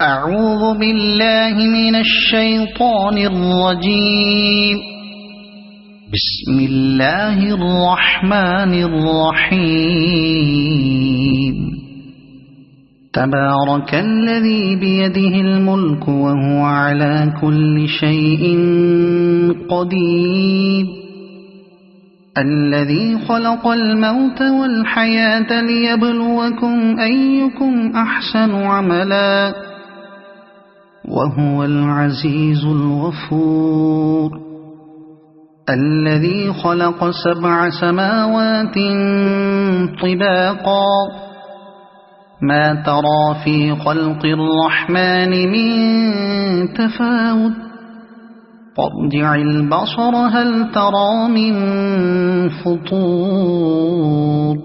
أعوذ بالله من الشيطان الرجيم. بسم الله الرحمن الرحيم. تبارك الذي بيده الملك وهو على كل شيء قدير. الذي خلق الموت والحياة ليبلوكم أيكم أحسن عملا وهو العزيز الغفور. الذي خلق 7 سماوات طباقا ما ترى في خلق الرحمن من تفاوت فارجع البصر هل ترى من فطور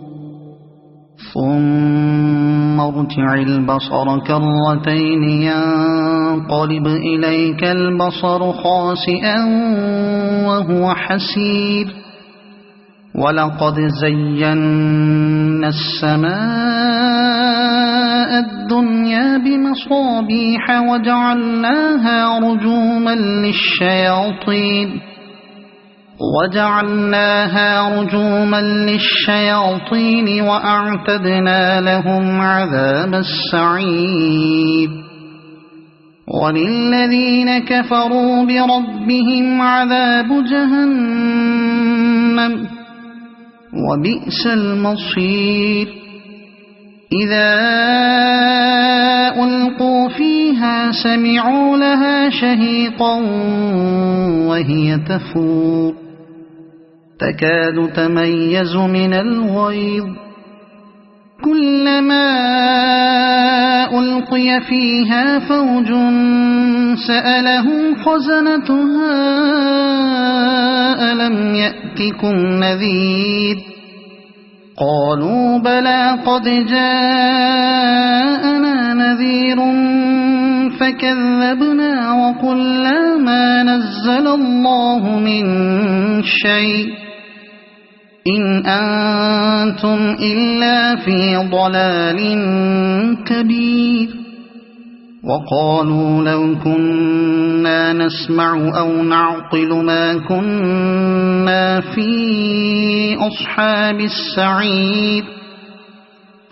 ثم ارجع البصر كرتين ينقلب إليك البصر خاسئا وهو حسير. ولقد زينا السماء الدنيا بمصابيح وجعلناها رجوما للشياطين وأعتدنا لهم عذاب السعير. وللذين كفروا بربهم عذاب جهنم وبئس المصير. إذا ألقوا فيها سمعوا لها شهيقا وهي تفور تكاد تميز من الغيظ. كلما ألقي فيها فوج سألهم خزنتها ألم يأتكم نذير قالوا بلى قد جاءنا نذير فكذبنا وقلنا ما نزل الله من شيء إن أنتم إلا في ضلال كبير. وقالوا لو كنا نسمع أو نعقل ما كنا في أصحاب السعير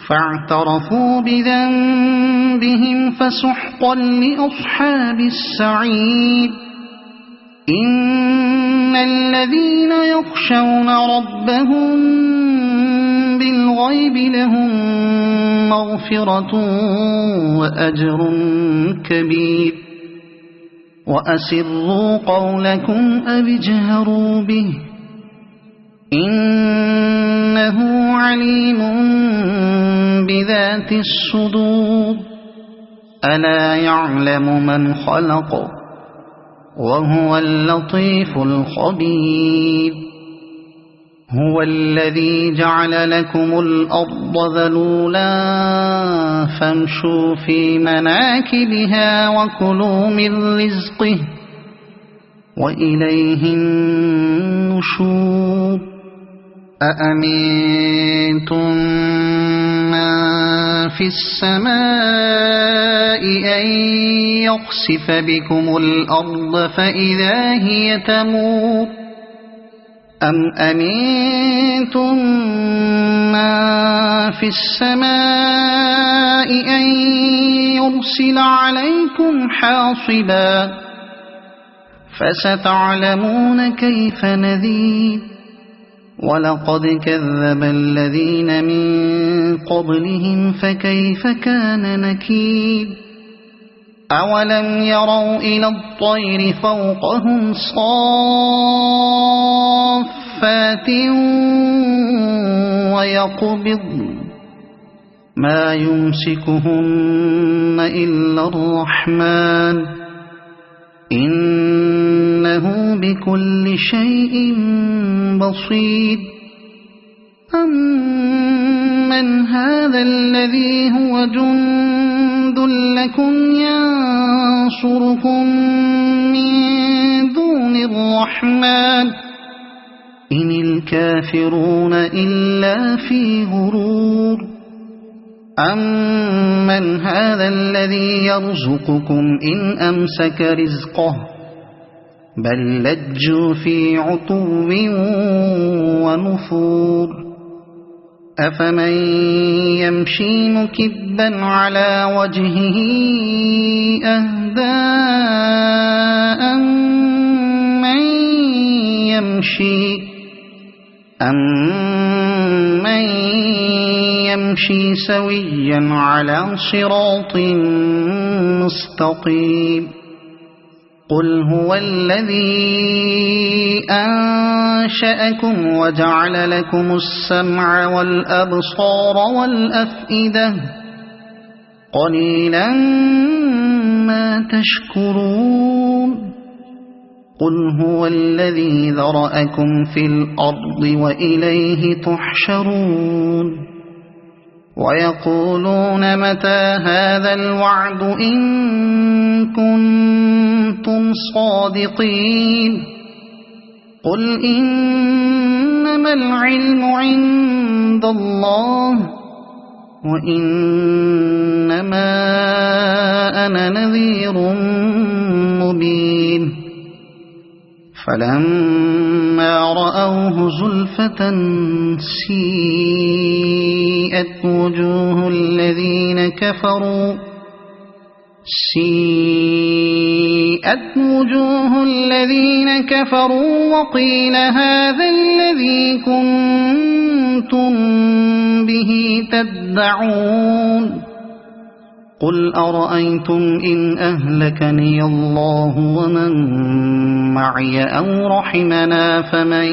فاعترفوا بذنبهم فسحقا لأصحاب السعير. إن الذين يخشون ربهم بالغيب لهم مغفرة وأجر كبير. وأسروا قولكم أو اجهروا به إنه عليم بذات الصدور. ألا يعلم من خلق وهو اللطيف الخبير. هو الذي جعل لكم الأرض ذلولا فامشوا في مناكبها وكلوا من رزقه وإليه النشور. أأمنتم من في السماء أن يخسف بكم الأرض فإذا هي تمور أم أمنتم من في السماء أن يرسل عليكم حاصبا فستعلمون كيف نذير. ولقد كذب الذين من قبلهم فكيف كان نكير. أولم يروا إلى الطير فوقهم صافات ويقبضن ما يمسكهن إلا الرحمن إنه بكل شيء بصير. أمن هذا الذي هو جند لكم ينصركم من دون الرحمن إن الكافرون إلا في غرور. أَمَّنْ هَذَا الَّذِي يَرْزُقُكُمْ إِنْ أَمْسَكَ رِزْقَهُ بَل لَّجُّوا فِي عُتُوٍّ وَنُفُورٍ أَفَمَن يَمْشِي مُكِبًّا عَلَى وَجْهِهِ أَهْدَىٰ أَمَّن يَمْشِي سَوِيًّا عَلَى صِرَاطٍ مُّسْتَقِيمٍ قُلْ هُوَ الَّذِي أَنشَأَكُمْ وَجَعَلَ لَكُمُ السَّمْعَ وَالْأَبْصَارَ وَالْأَفْئِدَةَ قَلِيلًا مَّا تَشْكُرُونَ قُلْ هُوَ الَّذِي ذَرَأَكُمْ فِي الْأَرْضِ وَإِلَيْهِ تُحْشَرُونَ وَيَقُولُونَ مَتَىٰ هَٰذَا الْوَعْدُ إِن كُنتُمْ صَادِقِينَ قُلْ إِنَّمَا الْعِلْمُ عِندَ اللَّهِ وَإِنَّمَا أَنَا نَذِيرٌ مُّبِينٌ فَلَمَّا رَأَوْهُ زُلْفَةً سِيئَتْ وُجُوهُ الَّذِينَ كَفَرُوا وَقِيلَ هَٰذَا الَّذِي كُنتُم بِهِ تَدَّعُونَ قُلْ أَرَأَيْتُمْ إِنْ أَهْلَكَنِيَ اللَّهُ وَمَن مَّعِيَ أَوْ رَحِمَنَا فَمَن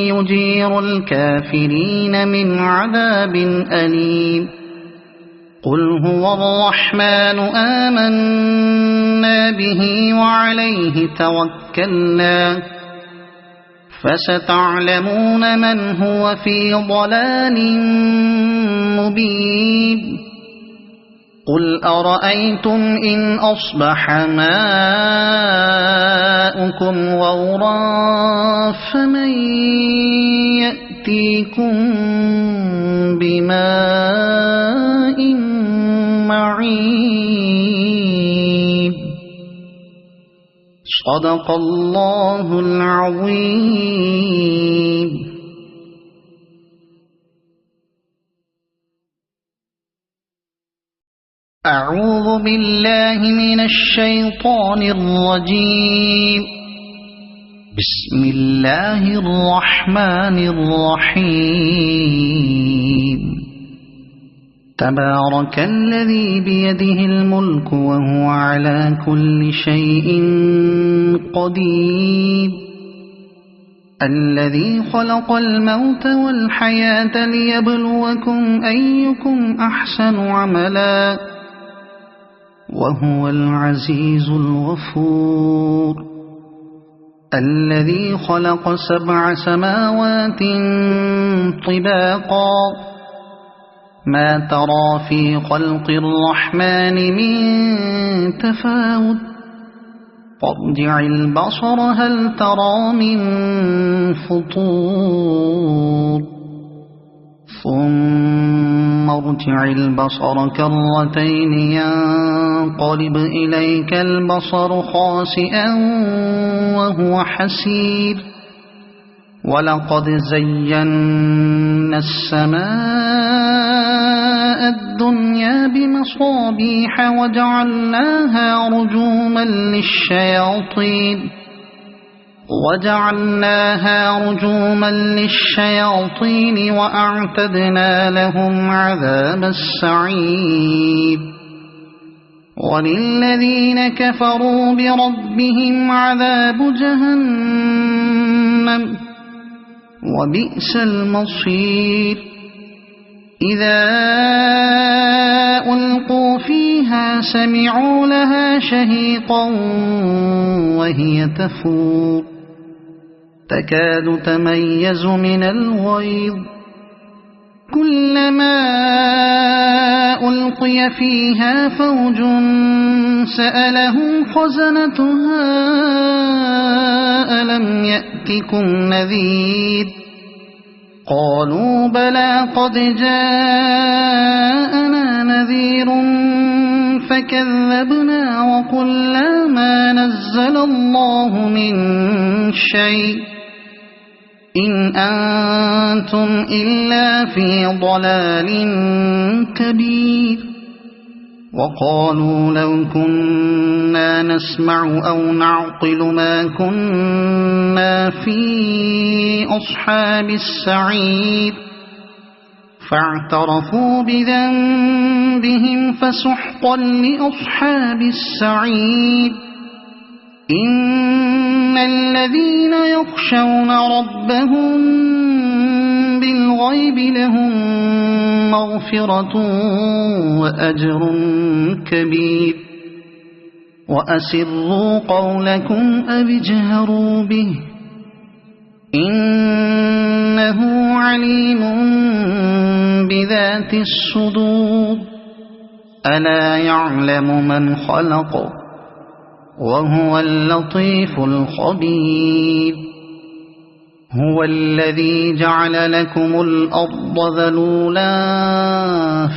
يُجِيرُ الْكَافِرِينَ مِنْ عَذَابٍ أَلِيمٍ قُلْ هُوَ الرَّحْمَٰنُ آمَنَّا بِهِ وَعَلَيْهِ تَوَكَّلْنَا فَسَتَعْلَمُونَ مَنْ هُوَ فِي ضَلَالٍ مُّبِينٍ قُلْ أَرَأَيْتُمْ إِنْ أَصْبَحَ مَاؤُكُمْ غَوْرًا فَمَن يَأْتِيكُم بِمَاءٍ مَّعِينٍ صَدَقَ اللَّهُ الْعَظِيمُ. أعوذ بالله من الشيطان الرجيم. بسم الله الرحمن الرحيم. تبارك الذي بيده الملك وهو على كل شيء قدير الذي خلق الموت والحياة ليبلوكم أيكم أحسن عملا وهو العزيز الغفور الذي خلق 7 سماوات طباقا ما ترى في خلق الرحمن من تفاوت فارجع البصر هل ترى من فطور ثم ارجع البصر كرتين ينقلب إليك البصر خاسئا وهو حسير ولقد زينا السماء الدنيا بمصابيح وجعلناها رجوما للشياطين وأعتدنا لهم عذاب السعير وللذين كفروا بربهم عذاب جهنم وبئس المصير إذا ألقوا فيها سمعوا لها شهيقا وهي تفور تكاد تميز من الغيظ كلما ألقي فيها فوج سألهم خزنتها ألم يأتكم نذير قالوا بلى قد جاءنا نذير فكذبنا وقلنا ما نزل الله من شيء إن أنتم إلا في ضلال كبير وقالوا لو كنا نسمع أو نعقل ما كنا في أصحاب السعير فاعترفوا بذنبهم فسحقا لأصحاب السعير إن الذين يخشون ربهم بالغيب لهم مغفرة وأجر كبير وأسروا قولكم أو اجهروا به إنه عليم بذات الصدور ألا يعلم من خلق وهو اللطيف الخبير هو الذي جعل لكم الأرض ذلولا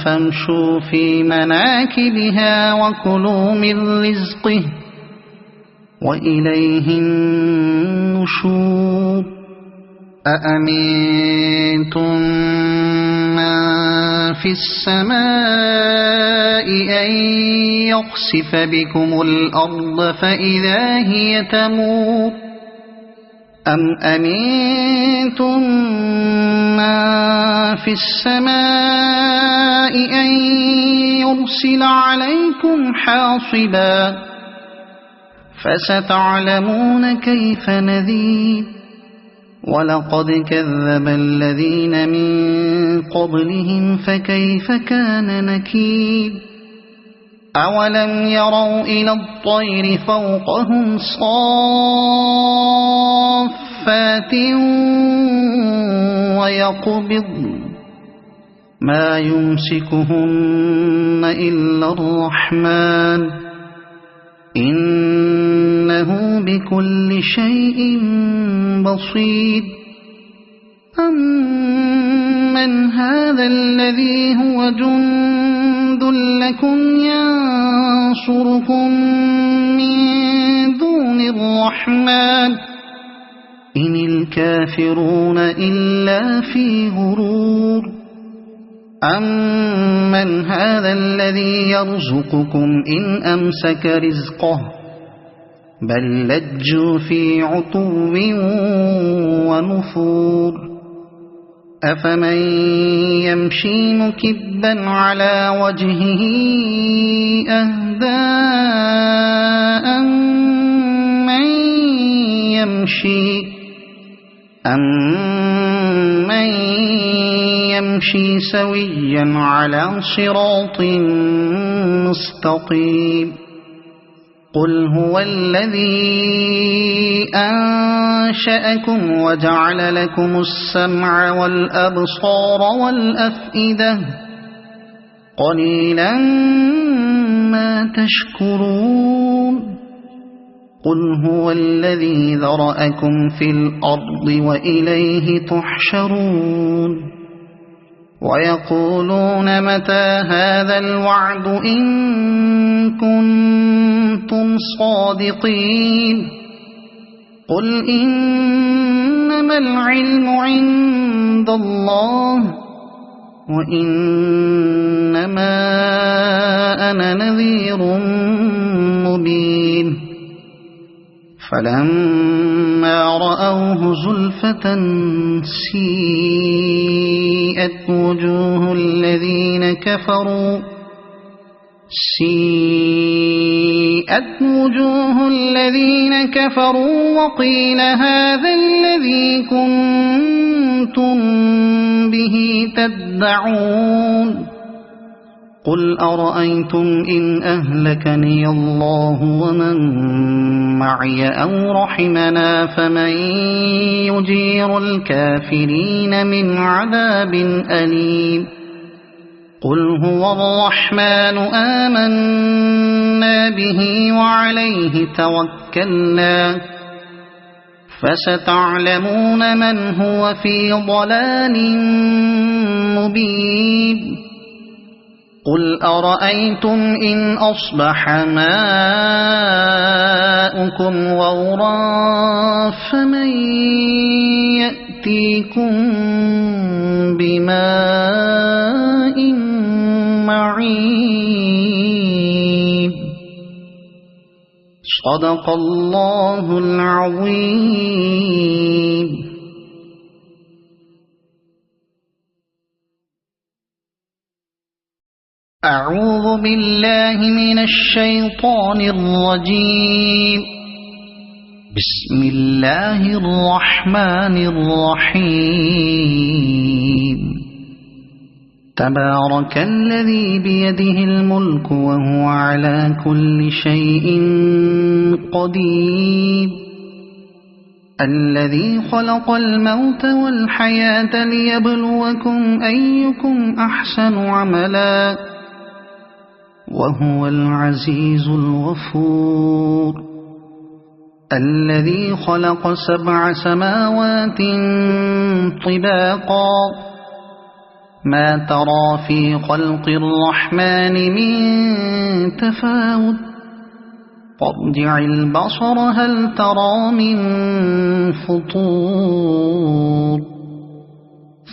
فامشوا في مناكبها وكلوا من رزقه وإليه النشور أأمنتم من في السماء أن يخسف بكم الأرض فإذا هي تمور أم أمنتم من في السماء أن يرسل عليكم حاصبا فستعلمون كيف نذير ولقد كذب الذين من قبلهم فكيف كان نكير أولم يروا إلى الطير فوقهم صافات ويقبض ما يمسكهن إلا الرحمن إنه بكل شيء بصير أمن هذا الذي هو جند لكم ينصركم من دون الرحمن إن الكافرون إلا في غرور أمن هذا الذي يرزقكم إن أمسك رزقه بل لجوا في عتو ونفور أفمن يمشي مكبا على وجهه أهدى أمن يمشي سويا على صراط مستقيم قل هو الذي أنشأكم وجعل لكم السمع والأبصار والأفئدة قليلا ما تشكرون قل هو الذي ذرأكم في الأرض وإليه تحشرون ويقولون متى هذا الوعد إن كنتم صادقين قل إنما العلم عند الله وإنما أنا نذير مبين فلما رأوه زلفة سيئت وجوه الذين كفروا وقيل هذا الذي كنتم به تدعون قل أرأيتم إن أهلكني الله ومن معي أو رحمنا فمن يجير الكافرين من عذاب أليم قل هو الرحمن آمنا به وعليه توكلنا فستعلمون من هو في ضلال مبين قل أرأيتم إن أصبح ماؤكم غورا فمن يأتيكم بماء معين. صدق الله العظيم. أعوذ بالله من الشيطان الرجيم. بسم الله الرحمن الرحيم. تبارك الذي بيده الملك وهو على كل شيء قدير. الذي خلق الموت والحياة ليبلوكم أيكم أحسن عملا وهو العزيز الغفور. الذي خلق 7 سماوات طباقا ما ترى في خلق الرحمن من تفاوت فارجع البصر هل ترى من فطور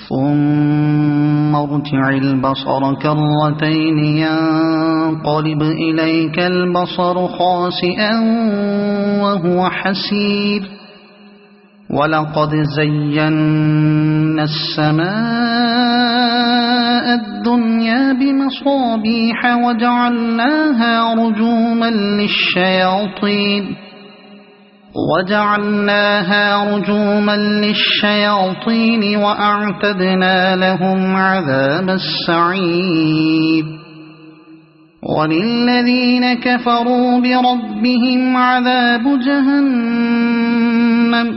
ثم ارجع البصر كرتين ينقلب إليك البصر خاسئا وهو حسير. ولقد زينا السماء الدنيا بمصابيح وجعلناها رجوما للشياطين وأعتدنا لهم عذاب السعير. وللذين كفروا بربهم عذاب جهنم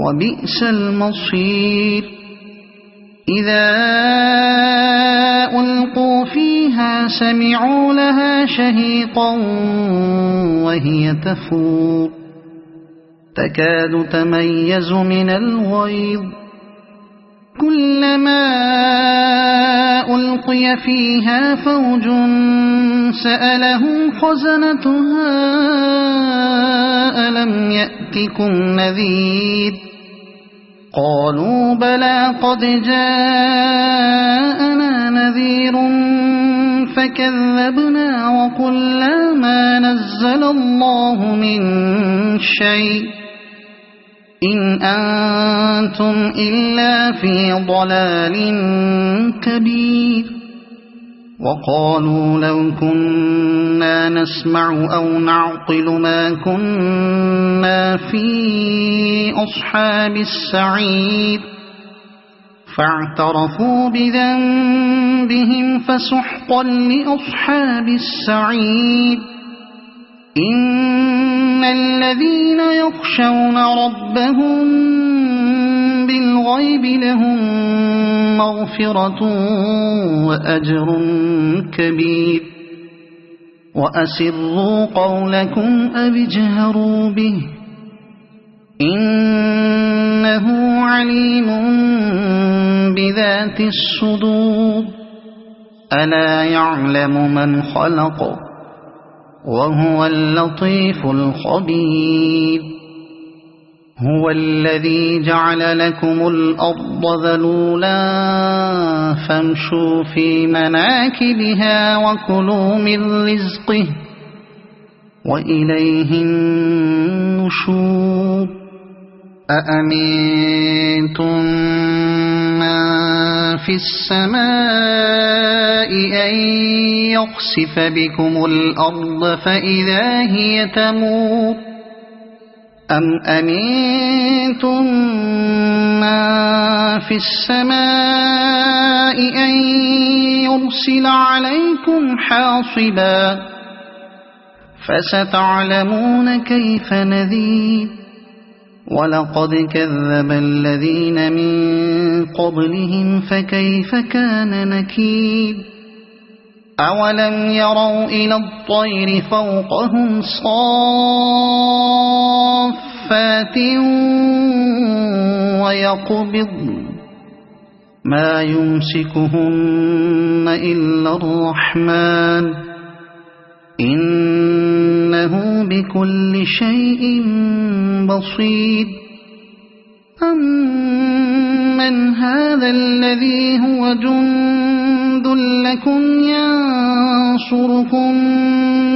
وبئس المصير. إذا ألقوا فيها سمعوا لها شهيقا وهي تفور تكاد تميز من الغيظ. كلما ألقي فيها فوج سألهم خزنتها ألم يأتكم نذير قالوا بلى قد جاءنا نذير فكذبنا وقلنا ما نزل الله من شيء إن أنتم إلا في ضلال كبير. وقالوا لو كنا نسمع أو نعقل ما كنا في أصحاب السعير فاعترفوا بذنبهم فسحقا لأصحاب السعير. إن الذين يخشون ربهم بالغيب لهم مغفرة وأجر كبير. وأسروا قولكم أو اجهروا به إنه عليم بذات الصدور. ألا يعلم من خلق وهو اللطيف الخبير. هو الذي جعل لكم الأرض ذلولا فامشوا في مناكبها وكلوا من رزقه وإليه النشور. أأمنتم من في السماء أن يخسف بكم الأرض فإذا هي تمور أم أمنتم من في السماء أن يرسل عليكم حاصبا فستعلمون كيف نذير. ولقد كذب الذين من قبلهم فكيف كان نكير. أولم يروا إلى الطير فوقهم صافات ويقبضن ما يمسكهن إلا الرحمن إنه بكل شيء بصير أمن هذا الذي هو جند لكم ينصركم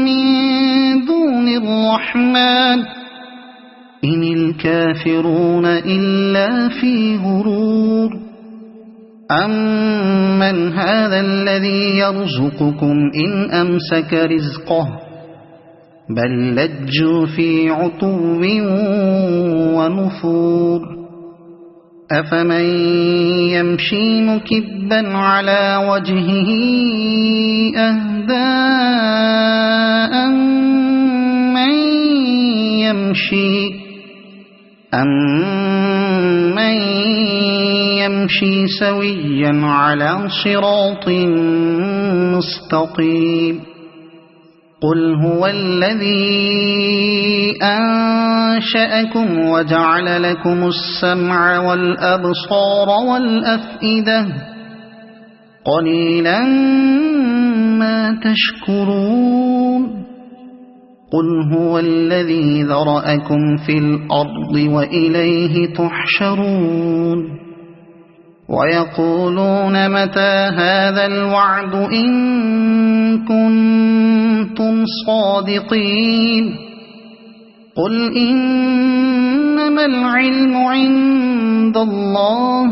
من دون الرحمن إن الكافرون إلا في غرور أمن هذا الذي يرزقكم إن أمسك رزقه بل لجوا في عتو ونفور أفمن يمشي مكبا على وجهه أهدى أمن يمشي سويا على صراط مستقيم قل هو الذي أنشأكم وجعل لكم السمع والأبصار والأفئدة قليلا ما تشكرون قل هو الذي ذرأكم في الأرض وإليه تحشرون ويقولون متى هذا الوعد إن كنتم صادقين قل إنما العلم عند الله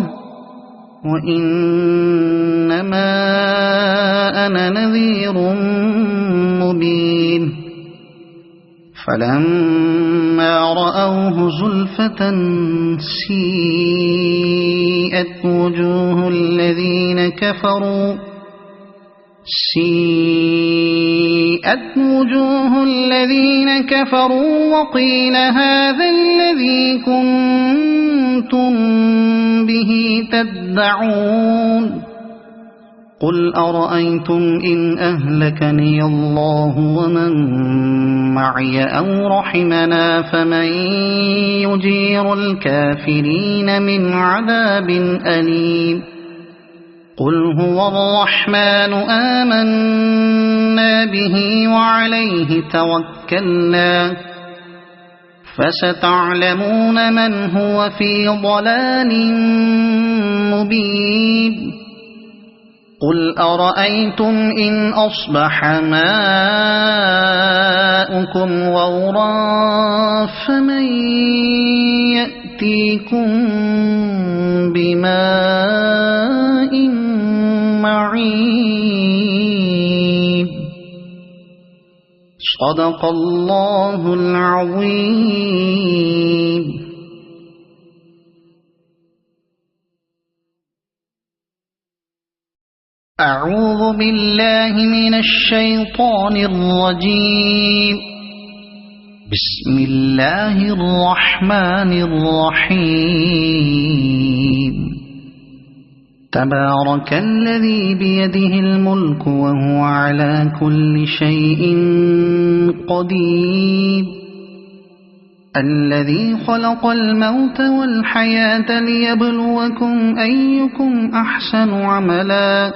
وإنما أنا نذير مبين فلما رأوه زلفة سيئت وجوه الذين كفروا وقيل هذا الذي كنتم به تدعون قل أرأيتم إن أهلكني الله ومن معي أو رحمنا فمن يجير الكافرين من عذاب أليم قل هو الرحمن آمنا به وعليه توكلنا فستعلمون من هو في ضلال مبين قل أرأيتم إن أصبح ماؤكم غورا فمن يأتيكم بماء معين صدق الله العظيم. أعوذ بالله من الشيطان الرجيم. بسم الله الرحمن الرحيم. تبارك الذي بيده الملك وهو على كل شيء قدير الذي خلق الموت والحياة ليبلوكم أيكم أحسن عملا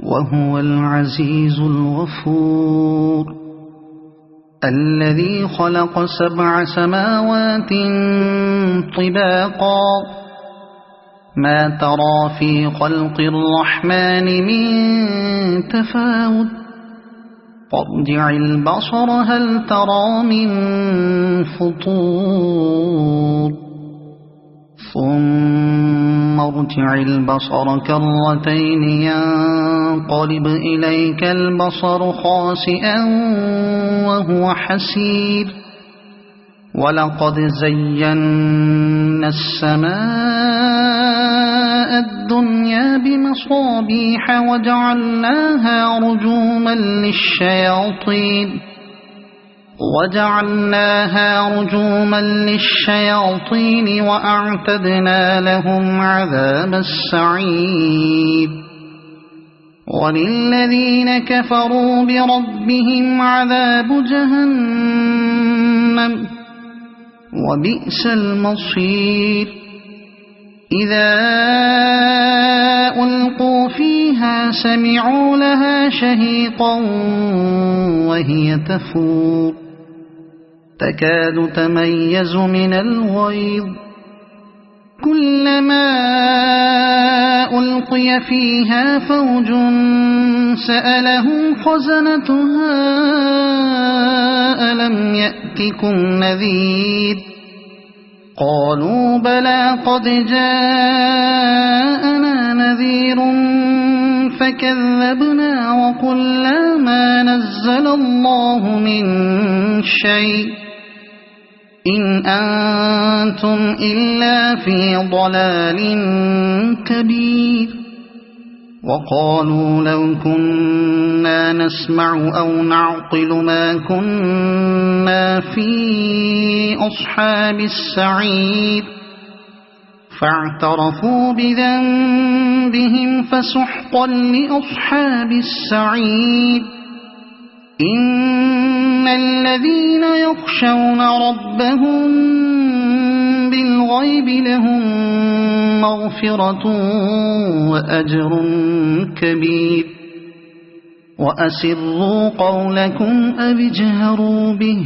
وهو العزيز الغفور الذي خلق 7 سماوات طباقا ما ترى في خلق الرحمن من تفاوت فارجع البصر هل ترى من فطور ثم ارجع البصر كرتين ينقلب إليك البصر خاسئا وهو حسير ولقد زينا السماء الدنيا بمصابيح وجعلناها رجوما للشياطين وأعتدنا لهم عذاب السعير وللذين كفروا بربهم عذاب جهنم وبئس المصير إذا ألقوا فيها سمعوا لها شهيقا وهي تفور تكاد تميز من الغيظ كلما ألقي فيها فوج سألهم خزنتها ألم يأتكم نذير قالوا بلى قد جاءنا نذير فكذبنا وقلنا ما نزل الله من شيء إن أنتم إلا في ضلال كبير وقالوا لو كنا نسمع أو نعقل ما كنا في أصحاب السعير فاعترفوا بذنبهم فسحقا لأصحاب السعير إن الذين يخشون ربهم بالغيب لهم مغفرة وأجر كبير وأسروا قولكم أو اجهروا به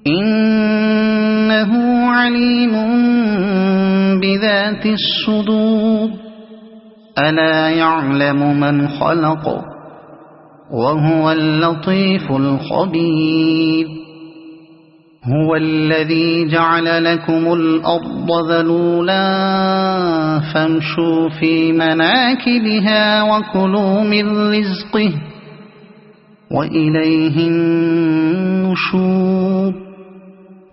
إنه عليم بذات الصدور ألا يعلم من خلق وهو اللطيف الخبير هو الذي جعل لكم الأرض ذلولا فامشوا في مناكبها وكلوا من رزقه وإليه النشور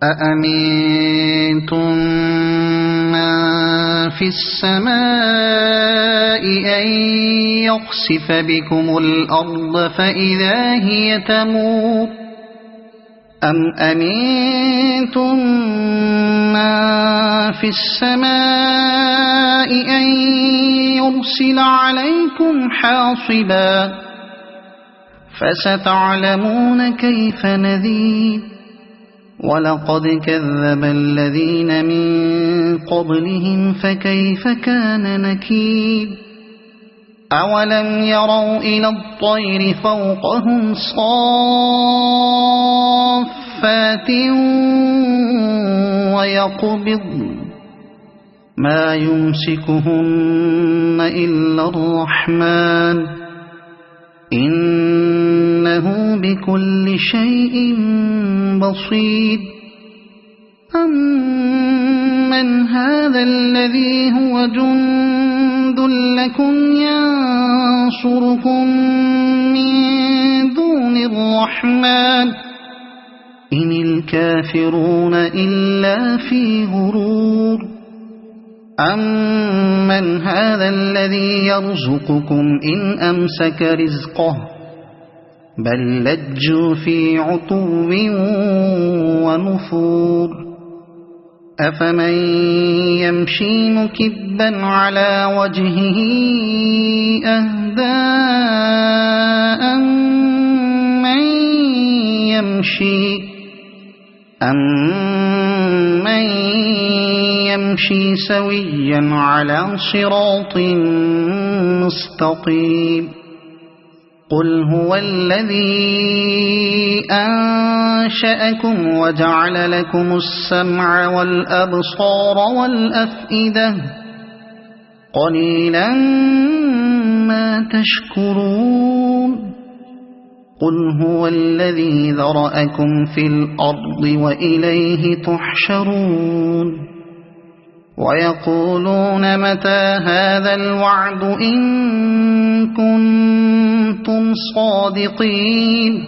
أأمنتم من في السماء أن يخسف بكم الأرض فإذا هي تمور أم أمنتم من في السماء أن يرسل عليكم حاصبا فستعلمون كيف نذير ولقد كذب الذين من قبلهم فكيف كان نكير أولم يروا إلى الطير فوقهم صافات ويقبضن ما يمسكهن إلا الرحمن إنه بكل شيء بصير أمن هذا الذي هو جند لكم ينصركم من دون الرحمن إن الكافرون إلا في غرور أمن هذا الذي يرزقكم إن أمسك رزقه بل لجوا في عتو ونفور أفمن يمشي مكبا على وجهه أهدى أمن يمشي سويا على صراط مستقيم قل هو الذي أنشأكم وجعل لكم السمع والأبصار والأفئدة قليلا ما تشكرون قل هو الذي ذرأكم في الأرض وإليه تحشرون ويقولون متى هذا الوعد إن كنتم صادقين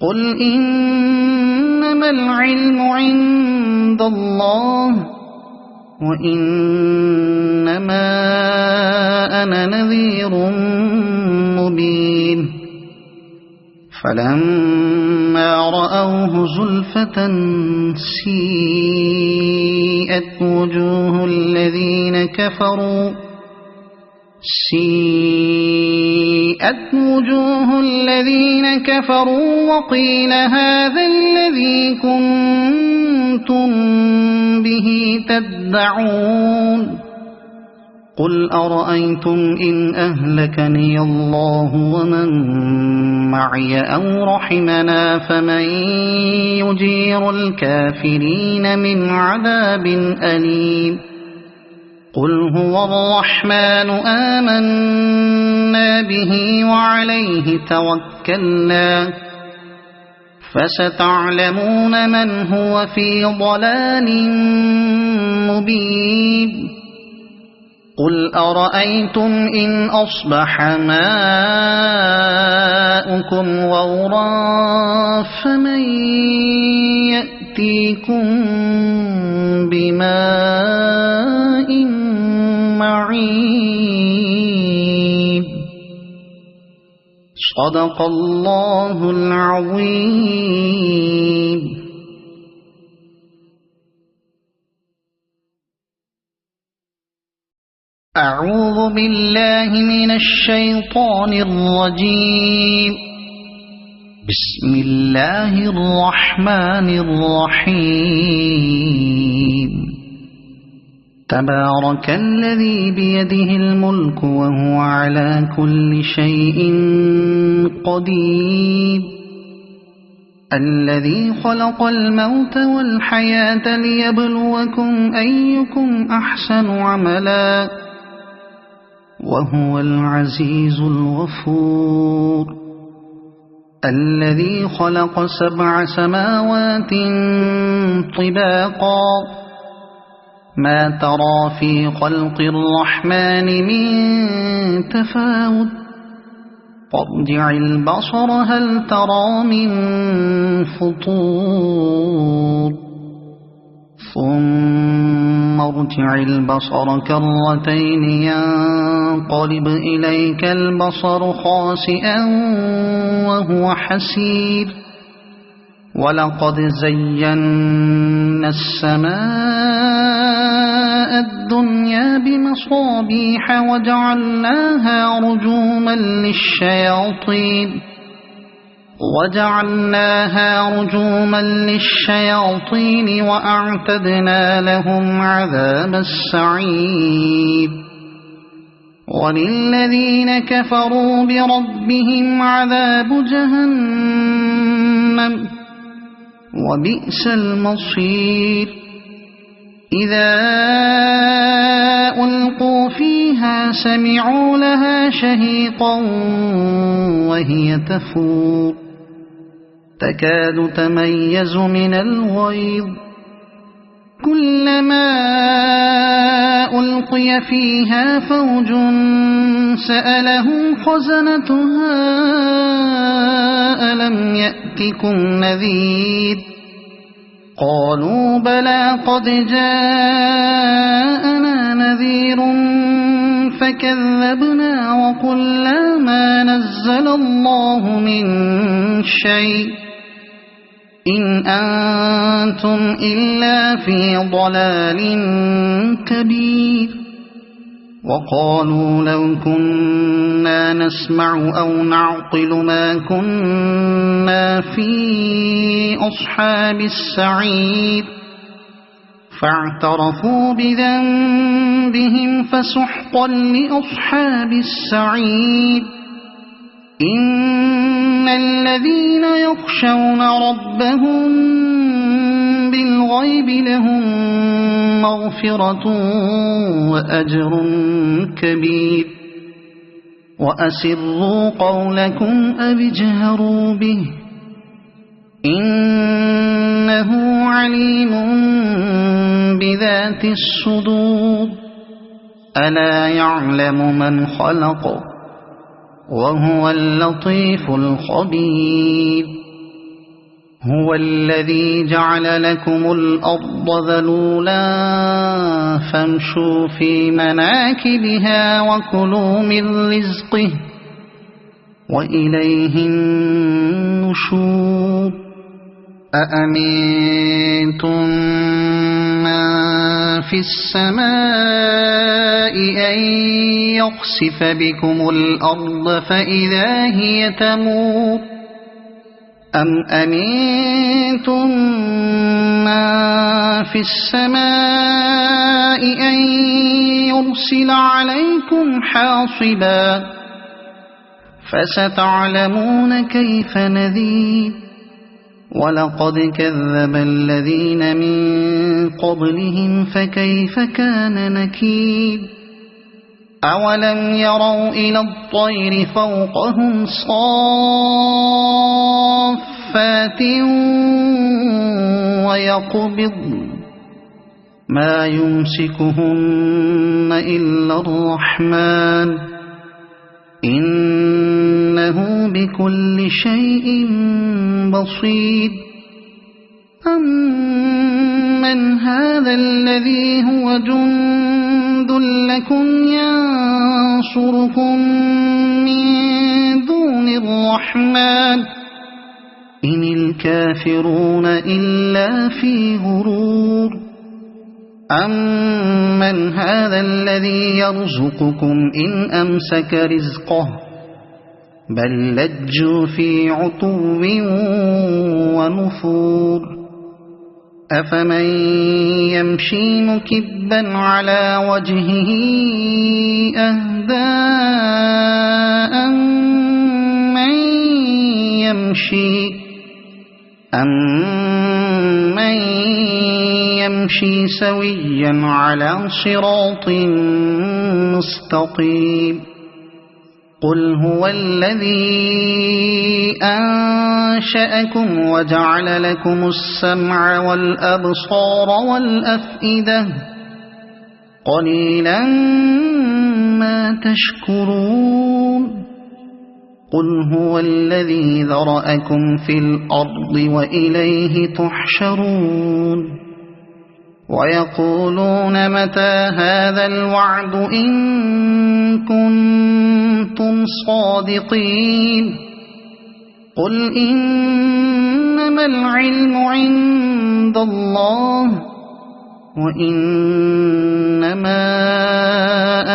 قل إنما العلم عند الله وإنما أنا نذير مبين فلما رأوه زلفة سيئت وجوه الذين كفروا وقيل هذا الذي كنتم كنتم به تدعون قل أرأيتم إن أهلكني الله ومن معي أو رحمنا فمن يجير الكافرين من عذاب أليم قل هو الرحمن آمنا به وعليه توكلنا فستعلمون من هو في ضلال مبين قل أرأيتم إن أصبح ماؤكم غورا فمن يأتيكم بماء معين صدق الله العظيم. أعوذ بالله من الشيطان الرجيم. بسم الله الرحمن الرحيم. تبارك الذي بيده الملك وهو على كل شيء قدير الذي خلق الموت والحياة ليبلوكم أيكم أحسن عملا وهو العزيز الغفور الذي خلق 7 سماوات طباقا ما ترى في خلق الرحمن من تفاوت فارجع البصر هل ترى من فطور ثم ارجع البصر كرتين ينقلب إليك البصر خاسئا وهو حسير ولقد زينا السماء الدنيا بمصابيح وجعلناها رجوما للشياطين وأعتدنا لهم عذاب السعير وللذين كفروا بربهم عذاب جهنم وبئس المصير إذا ألقوا فيها سمعوا لها شهيقا وهي تفور تكاد تميز من الغيظ كلما ألقي فيها فوج سألهم خزنتها ألم يأتكم نذير قالوا بلى قد جاءنا نذير فكذبنا وقلنا ما نزل الله من شيء إن أنتم إلا في ضلال كبير وقالوا لو كنا نسمع أو نعقل ما كنا في أصحاب السعير فاعترفوا بذنبهم فسحقا لأصحاب السعير إن الذين يخشون ربهم بالغيب لهم مغفرة وأجر كبير وأسروا قولكم أو اجهروا به إنه عليم بذات الصدور ألا يعلم من خلق وهو اللطيف الخبير هو الذي جعل لكم الأرض ذلولا فامشوا في مناكبها وكلوا من رزقه وإليه النشور أأمنتم من في السماء أن يخسف بكم الأرض فإذا هي تمور أم أمنتم من في السماء أن يرسل عليكم حاصبا فستعلمون كيف نذير ولقد كذب الذين من قبلهم فكيف كان نكير أولم يروا إلى الطير فوقهم صافات ويقبضن ما يمسكهن إلا الرحمن إنه بكل شيء بصير أمن هذا الذي هو جند لكم ينصركم من دون الرحمن إن الكافرون إلا في غرور أمن هذا الذي يرزقكم إن أمسك رزقه بل لجوا في عتو ونفور أفمن يمشي مكبا على وجهه أهدى أمن يمشي سويا على صراط مستقيم قل هو الذي أنشأكم وجعل لكم السمع والأبصار والأفئدة قليلا ما تشكرون قل هو الذي ذرأكم في الأرض وإليه تحشرون ويقولون متى هذا الوعد إن كنتم صادقين قل إنما العلم عند الله وإنما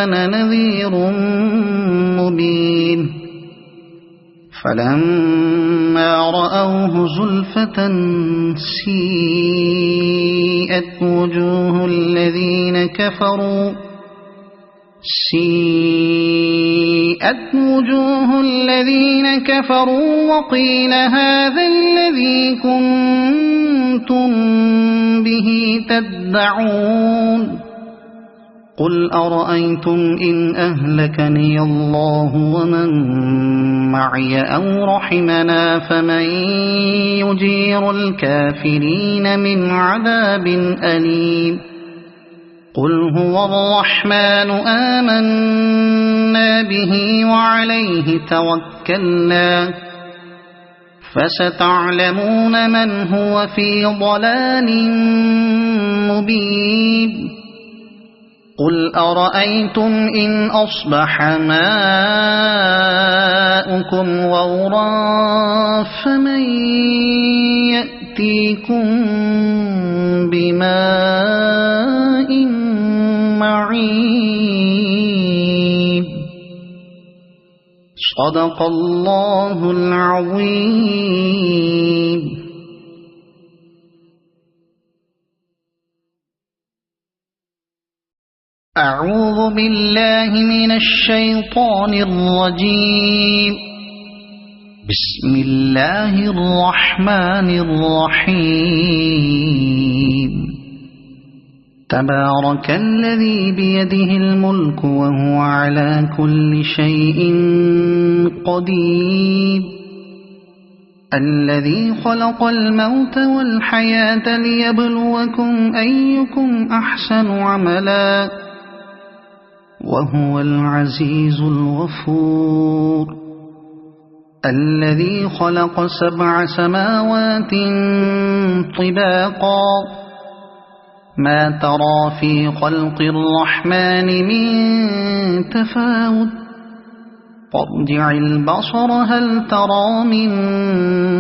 أنا نذير مبين فلما رأوه زلفة سيئت وجوه الذين كفروا وقيل هذا الذي كنتم به تدعون قل أرأيتم إن أهلكني الله ومن معي أو رحمنا فمن يجير الكافرين من عذاب أليم قل هو الرحمن آمنا به وعليه توكلنا فستعلمون من هو في ضلال مبين قل أرأيتم إن أصبح ماؤكم غورا فمن يأتيكم بماء معين صدق الله العظيم. أعوذ بالله من الشيطان الرجيم. بسم الله الرحمن الرحيم. تبارك الذي بيده الملك وهو على كل شيء قدير الذي خلق الموت والحياة ليبلوكم أيكم أحسن عملا وهو العزيز الغفور الذي خلق 7 سماوات طباقا ما ترى في خلق الرحمن من تفاوت فارجع البصر هل ترى من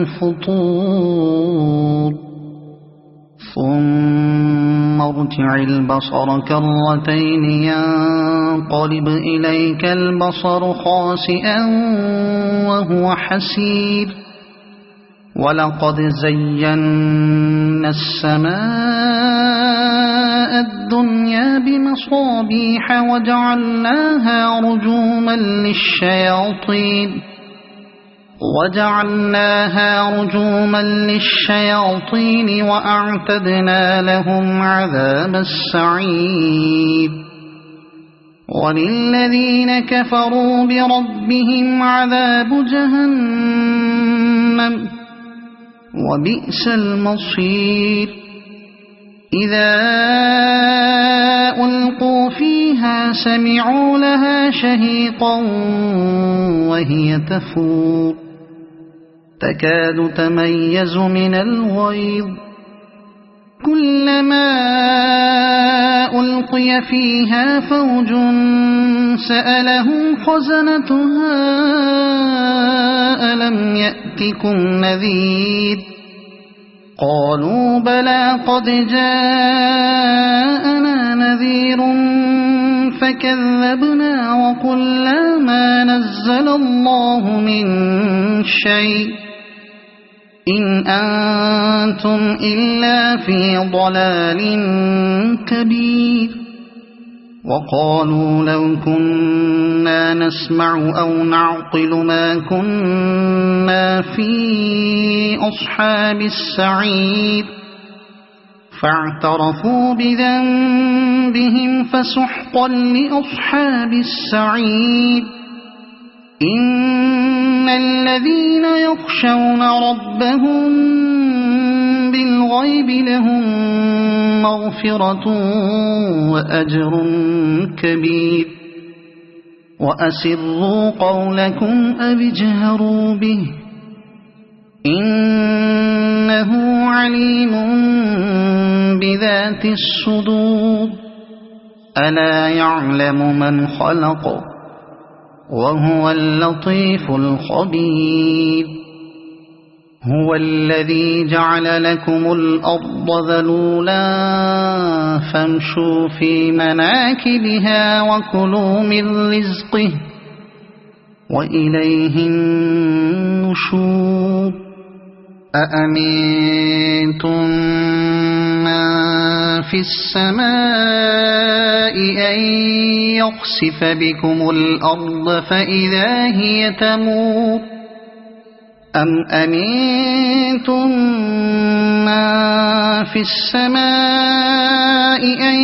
فطور ثم ارجع البصر كرتين ينقلب إليك البصر خاسئا وهو حسير ولقد زينا السماء الدنيا بمصابيح وجعلناها رجوما للشياطين وأعتدنا لهم عذاب السعير وللذين كفروا بربهم عذاب جهنم وبئس المصير إذا ألقوا فيها سمعوا لها شهيقا وهي تفور تكاد تميز من الغيظ كلما ألقي فيها فوج سألهم خزنتها ألم يأتكم نذير قالوا بلى قد جاءنا نذير فكذبنا وقلنا ما نزل الله من شيء إن أنتم إلا في ضلال كبير وقالوا لو كنا نسمع أو نعقل ما كنا في أصحاب السعير فاعترفوا بذنبهم فسحقا لأصحاب السعير إن الذين يخشون ربهم بالغيب لهم مغفرة وأجر كبير وأسروا قولكم أو اجهروا به إنه عليم بذات الصدور ألا يعلم من خلق وهو اللطيف الخبير هو الذي جعل لكم الأرض ذلولا فامشوا في مناكبها وكلوا من رزقه وإليه النشور أأمنتم من في السماء أن يخسف بكم الأرض فإذا هي تمور أم أمنتم من في السماء أن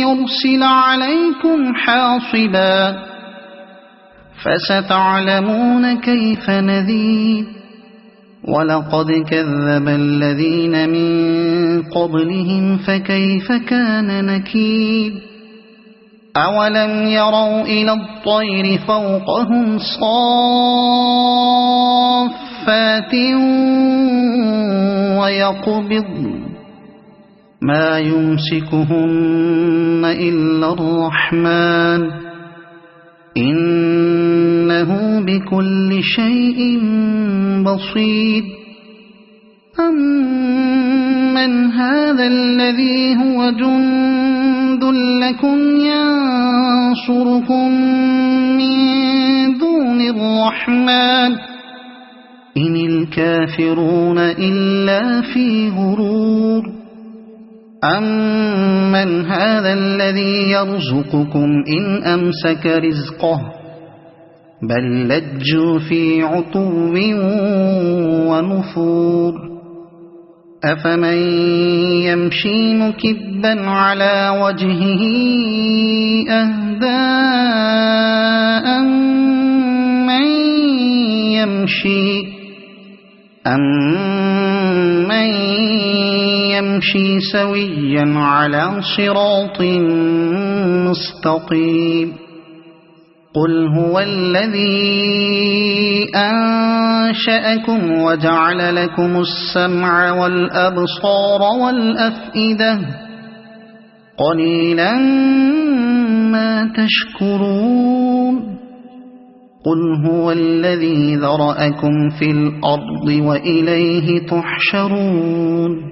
يرسل عليكم حاصبا فستعلمون كيف نذير ولقد كذب الذين من قبلهم فكيف كان نكير أولم يروا إلى الطير فوقهم صافات ويقبضن ما يمسكهن إلا الرحمن إنه بكل شيء بصير أمن هذا الذي هو جند لكم ينصركم من دون الرحمن إن الكافرون إلا في غرور أمن هذا الذي يرزقكم إن أمسك رزقه بل لجوا في عتو ونفور أفمن يمشي مكبا على وجهه أهدى أمن يمشي سويا على صراط مستقيم قل هو الذي أنشأكم وجعل لكم السمع والأبصار والأفئدة قليلا ما تشكرون قل هو الذي ذرأكم في الأرض وإليه تحشرون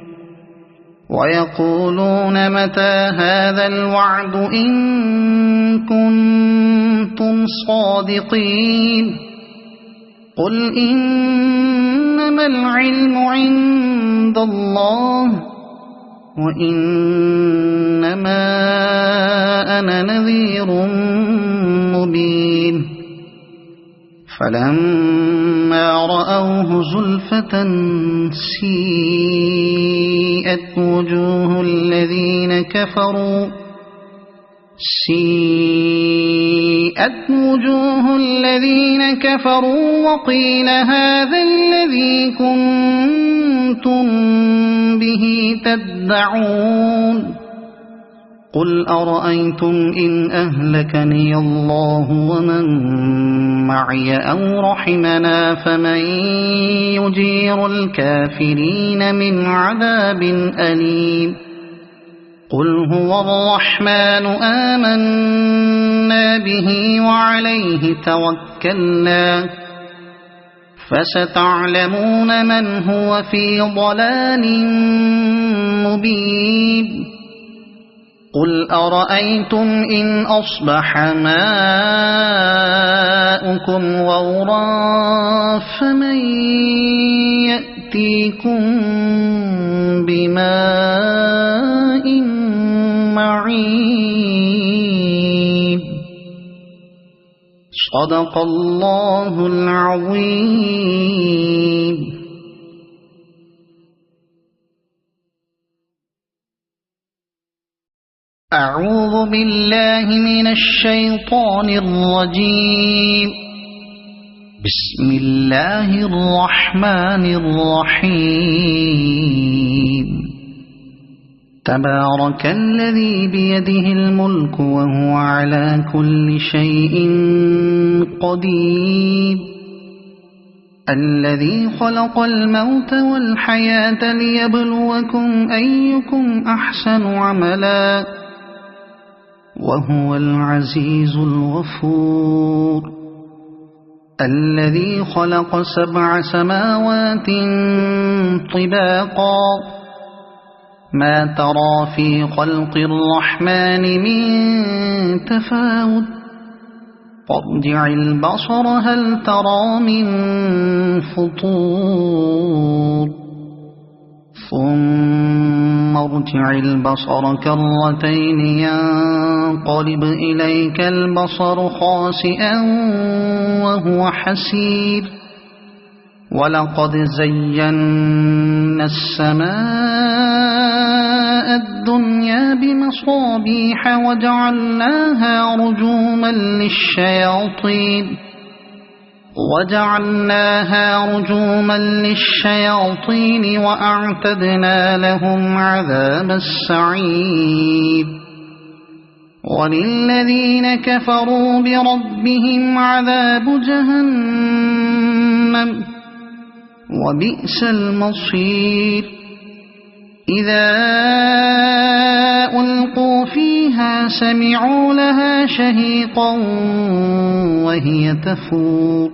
ويقولون متى هذا الوعد إن كنتم صادقين قل إنما إنما العلم عند الله وإنما أنا نذير مبين فلما رأوه زلفة سيئت وجوه الذين كفروا وقيل هذا الذي كنتم به تدعون قل أرأيتم إن أهلكني الله ومن معي أو رحمنا فمن يجير الكافرين من عذاب أليم قل هو الرحمن آمنا به وعليه توكلنا فستعلمون من هو في ضلال مبين قل أرأيتم إن أصبح ماؤكم غورا فمن يأتيكم بماء معين صدق الله العظيم. أعوذ بالله من الشيطان الرجيم. بسم الله الرحمن الرحيم. تبارك الذي بيده الملك وهو على كل شيء قدير الذي خلق الموت والحياة ليبلوكم أيكم أحسن عملا وهو العزيز الغفور الذي خلق 7 سماوات طباقا ما ترى في خلق الرحمن من تفاوت فارجع البصر هل ترى من فطور ثم ارجع البصر كرتين ينقلب إليك البصر خاسئا وهو حسير ولقد زينا السماء الدنيا بمصابيح وجعلناها رجوما للشياطين وأعتدنا لهم عذاب السعير وللذين كفروا بربهم عذاب جهنم وبئس المصير إذا ألقوا فيها سمعوا لها شهيقا وهي تفور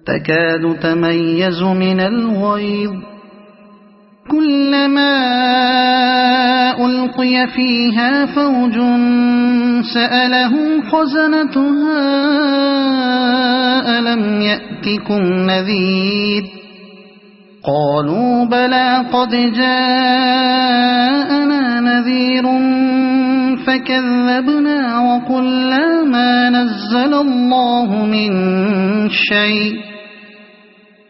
تكاد تميز من الغيظ كلما ألقي فيها فوج سألهم خزنتها ألم يأتكم نذير قالوا بلى قد جاءنا نذير فكذبنا وقلنا ما نزل الله من شيء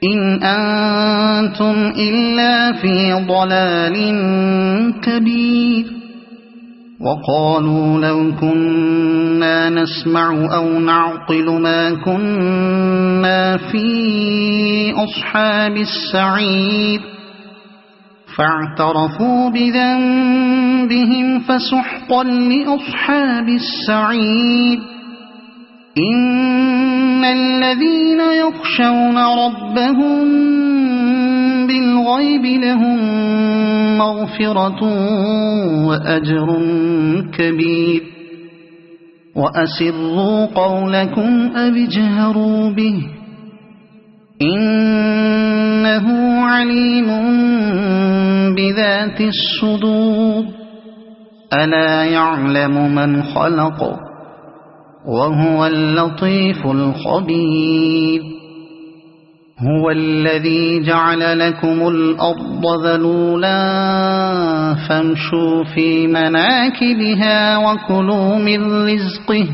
إن أنتم إلا في ضلال كبير وقالوا لو كنا نسمع أو نعقل ما كنا في أصحاب السعير فاعترفوا بذنبهم فسحقا لأصحاب السعير إن الذين يخشون ربهم بالغيب لهم مغفرة وأجر كبير وأسروا قولكم أو اجهروا به إنه عليم بذات الصدور ألا يعلم من خلق وهو اللطيف الخبير هو الذي جعل لكم الأرض ذلولا فامشوا في مناكبها وكلوا من رزقه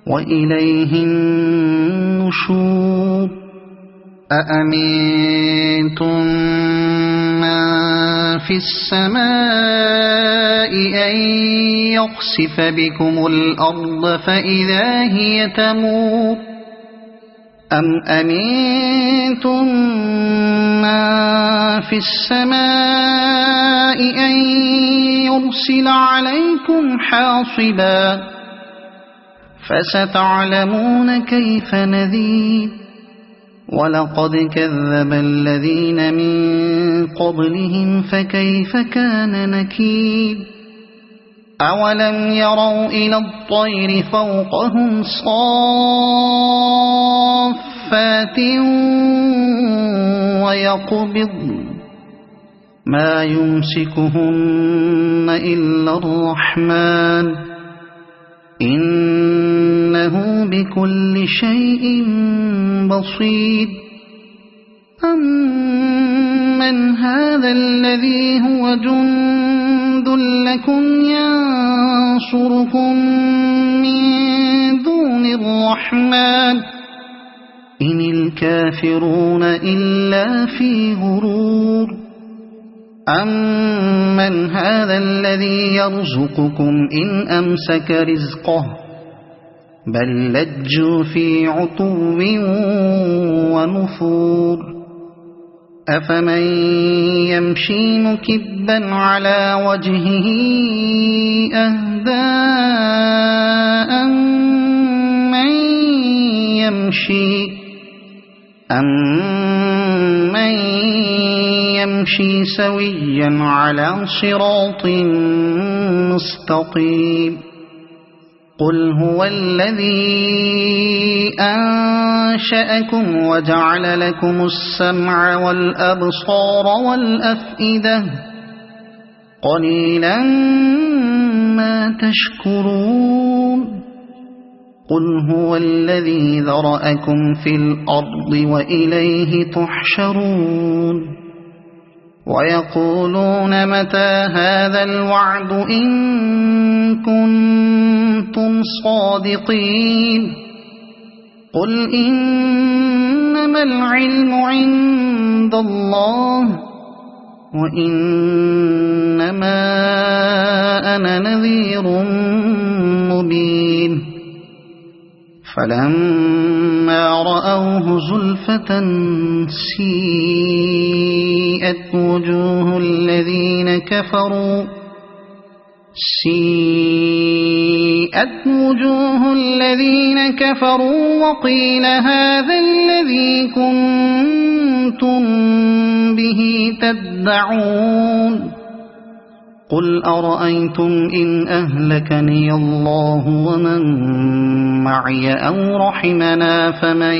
وإليه النشور أأمنتم من في السماء أن يخسف بكم الأرض فإذا هي تمور أم أمنتم من في السماء أن يرسل عليكم حاصبا فستعلمون كيف نذير ولقد كذب الذين من قبلهم فكيف كان نكير أولم يروا إلى الطير فوقهم صافات ويقبضن ما يمسكهن إلا الرحمن إنه بكل شيء بصير أمن هذا الذي هو جند لكم ينصركم من دون الرحمن إن الكافرون إلا في غرور أمن هذا الذي يرزقكم إن أمسك رزقه بل لجوا في عتو ونفور أفمن يمشي مكبا على وجهه أهدى أمن يمشي سويا على صراط مستقيم قل هو الذي أنشأكم وجعل لكم السمع والأبصار والأفئدة قليلا ما تشكرون قل هو الذي ذرأكم في الأرض وإليه تحشرون ويقولون متى هذا الوعد إن كنتم صادقين قل إنما العلم عند الله وإنما أنا نذير مبين فلما رأوه زلفة سيئت وجوه الذين كفروا وقيل هذا الذي كنتم به تدعون قل أرأيتم إن أهلكني الله ومن معي أو رحمنا فمن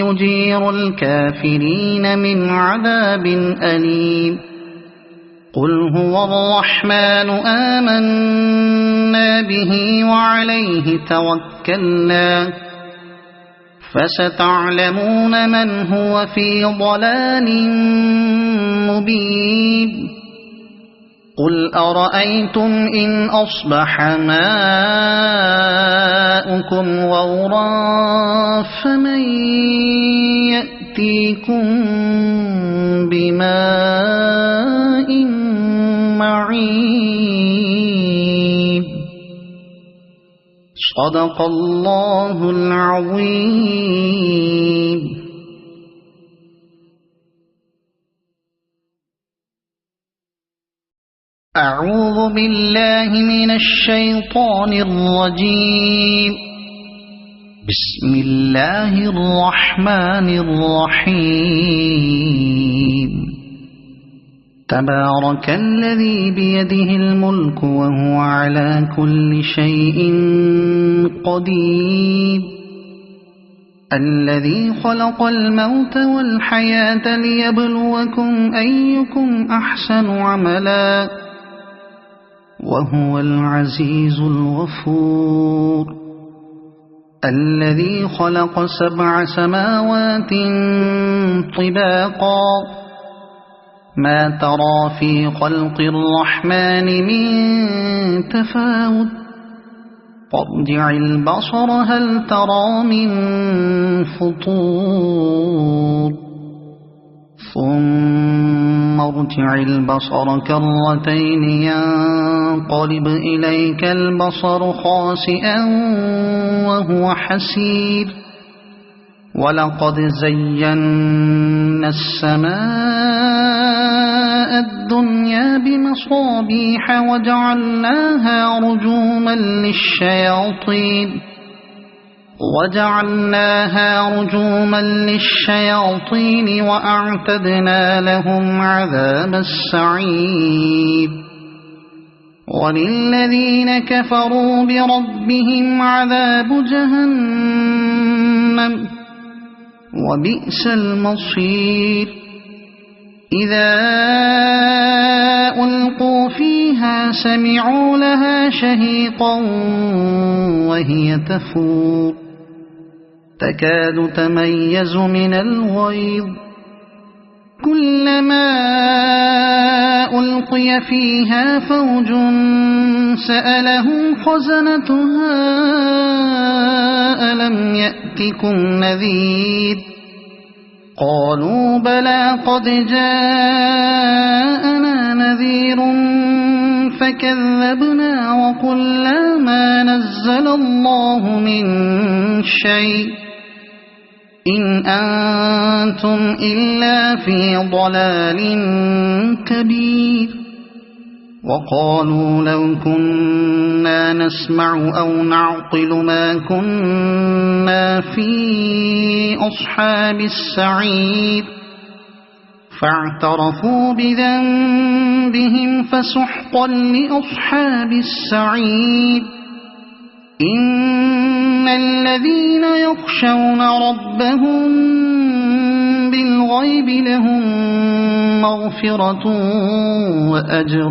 يجير الكافرين من عذاب أليم قل هو الرحمن آمنا به وعليه توكلنا فستعلمون من هو في ضلال مبين قل أرأيتم إن أصبح ماؤكم غورا فمن يأتيكم بماء معين صدق الله العظيم. أعوذ بالله من الشيطان الرجيم. بسم الله الرحمن الرحيم. تبارك الذي بيده الملك وهو على كل شيء قدير الذي خلق الموت والحياة ليبلوكم أيكم أحسن عملا وهو العزيز الغفور. الذي خلق 7 سماوات طباقا ما ترى في خلق الرحمن من تفاوت فارجع البصر هل ترى من فطور ثم ارجع البصر كرتين ينقلب إليك البصر خاسئا وهو حسير ولقد زينا السماء الدنيا بمصابيح وجعلناها رجوما للشياطين وأعتدنا لهم عذاب السعير وللذين كفروا بربهم عذاب جهنم وبئس المصير إذا ألقوا فيها سمعوا لها شهيقا وهي تفور تكاد تميز من الغيظ كلما ألقي فيها فوج سألهم خزنتها ألم يأتكم نذير قالوا بلى قد جاءنا نذير فكذبنا وقلنا ما نزل الله من شيء إن أنتم إلا في ضلال كبير وقالوا لو كنا نسمع أو نعقل ما كنا في أصحاب السعير فاعترفوا بذنبهم فسحقا لأصحاب السعير إن الذين يخشون ربهم بالغيب لهم مغفرة وأجر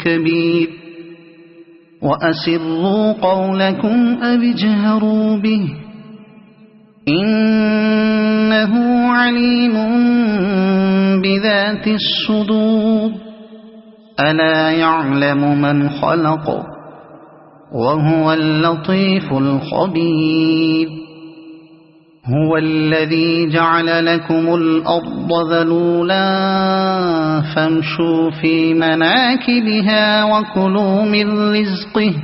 كبير وأسروا قولكم أو اجهروا به إنه عليم بذات الصدور ألا يعلم من خلق وهو اللطيف الخبير هو الذي جعل لكم الأرض ذلولا فامشوا في مناكبها وكلوا من رزقه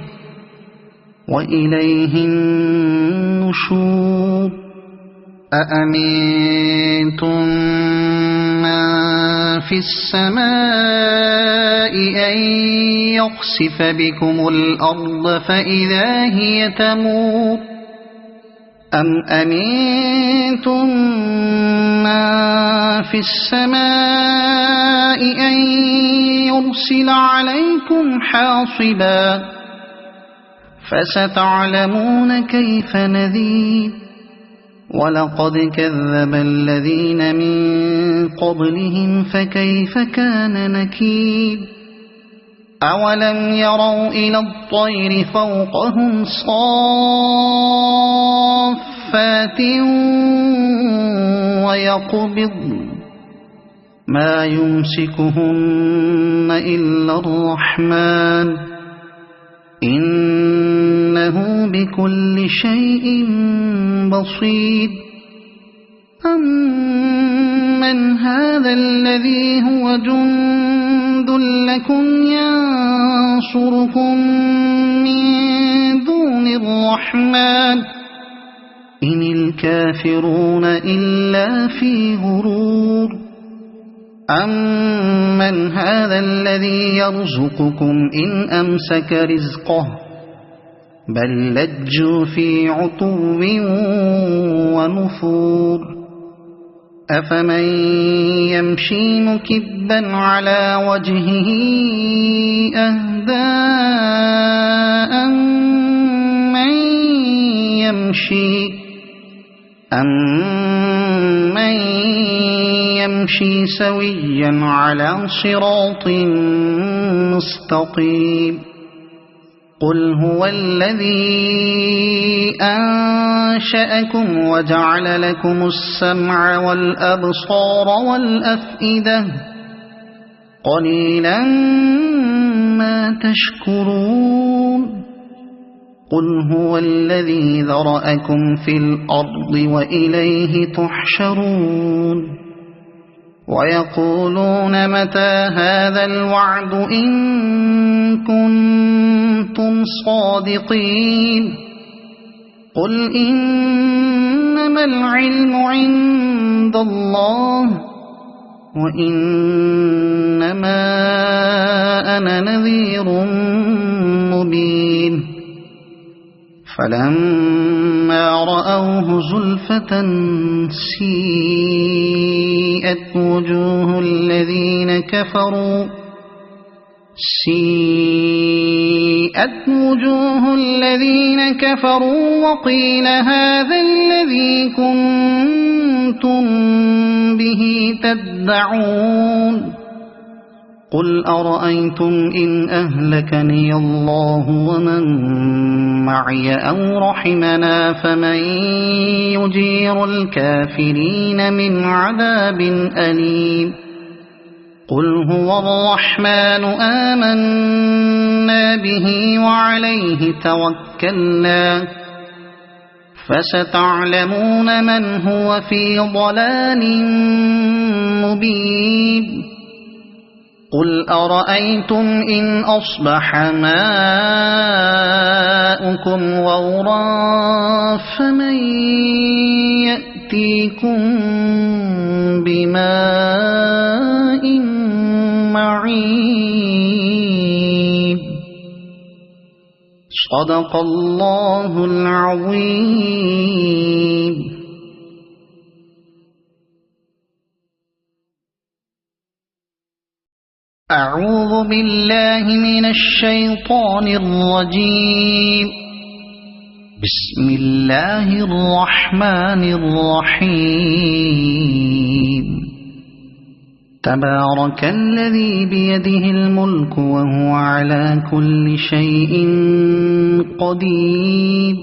وإليه النشور أأمنتم من في السماء أن يخسف بكم الأرض فإذا هي تمور أم أمنتم من في السماء أن يرسل عليكم حاصبا فستعلمون كيف نذير ولقد كذب الذين من قبلهم فكيف كان نكير أولم يروا إلى الطير فوقهم صافات ويقبض ما يمسكهن إلا الرحمن إنه بكل شيء بصير أمن هذا الذي هو جند لكم ينصركم من دون الرحمن إن الكافرون إلا في غرور أمن هذا الذي يرزقكم إن أمسك رزقه بل لجوا في عتو ونفور أفمن يمشي مكبا على وجهه أهدى أمن يمشي سويا على صراط مستقيم قل هو الذي أنشأكم وجعل لكم السمع والأبصار والأفئدة قليلا ما تشكرون قل هو الذي ذرأكم في الأرض وإليه تحشرون ويقولون متى هذا الوعد إن كنتم صادقين قل إنما العلم عند الله وإنما أنا نذير مبين فلما رأوه زلفة سيئت وجوه الذين كفروا وقيل هذا الذي كنتم به تدعون قل أرأيتم إن أهلكني الله ومن معي أو رحمنا فمن يجير الكافرين من عذاب أليم قل هو الرحمن آمنا به وعليه توكلنا فستعلمون من هو في ضلال مبين قل أرأيتم إن أصبح ماؤكم غورا فمن يأتيكم بماء معين صدق الله العظيم. أعوذ بالله من الشيطان الرجيم. بسم الله الرحمن الرحيم. تبارك الذي بيده الملك وهو على كل شيء قدير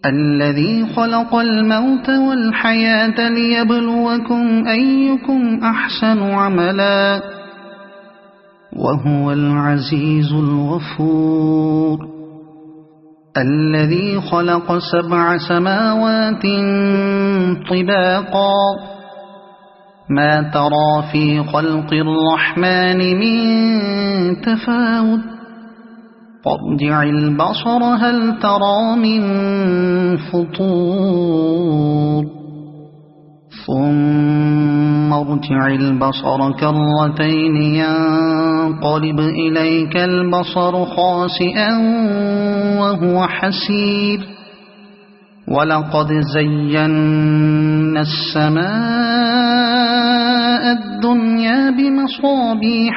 الذي خلق الموت والحياة ليبلوكم أيكم أحسن عملا وهو العزيز الغفور الذي خلق 7 سماوات طباقا ما ترى في خلق الرحمن من تفاوت فارجع البصر هل ترى من فطور ثم ارجع البصر كرتين ينقلب إليك البصر خاسئا وهو حسير ولقد زينا السماء الدنيا بمصابيح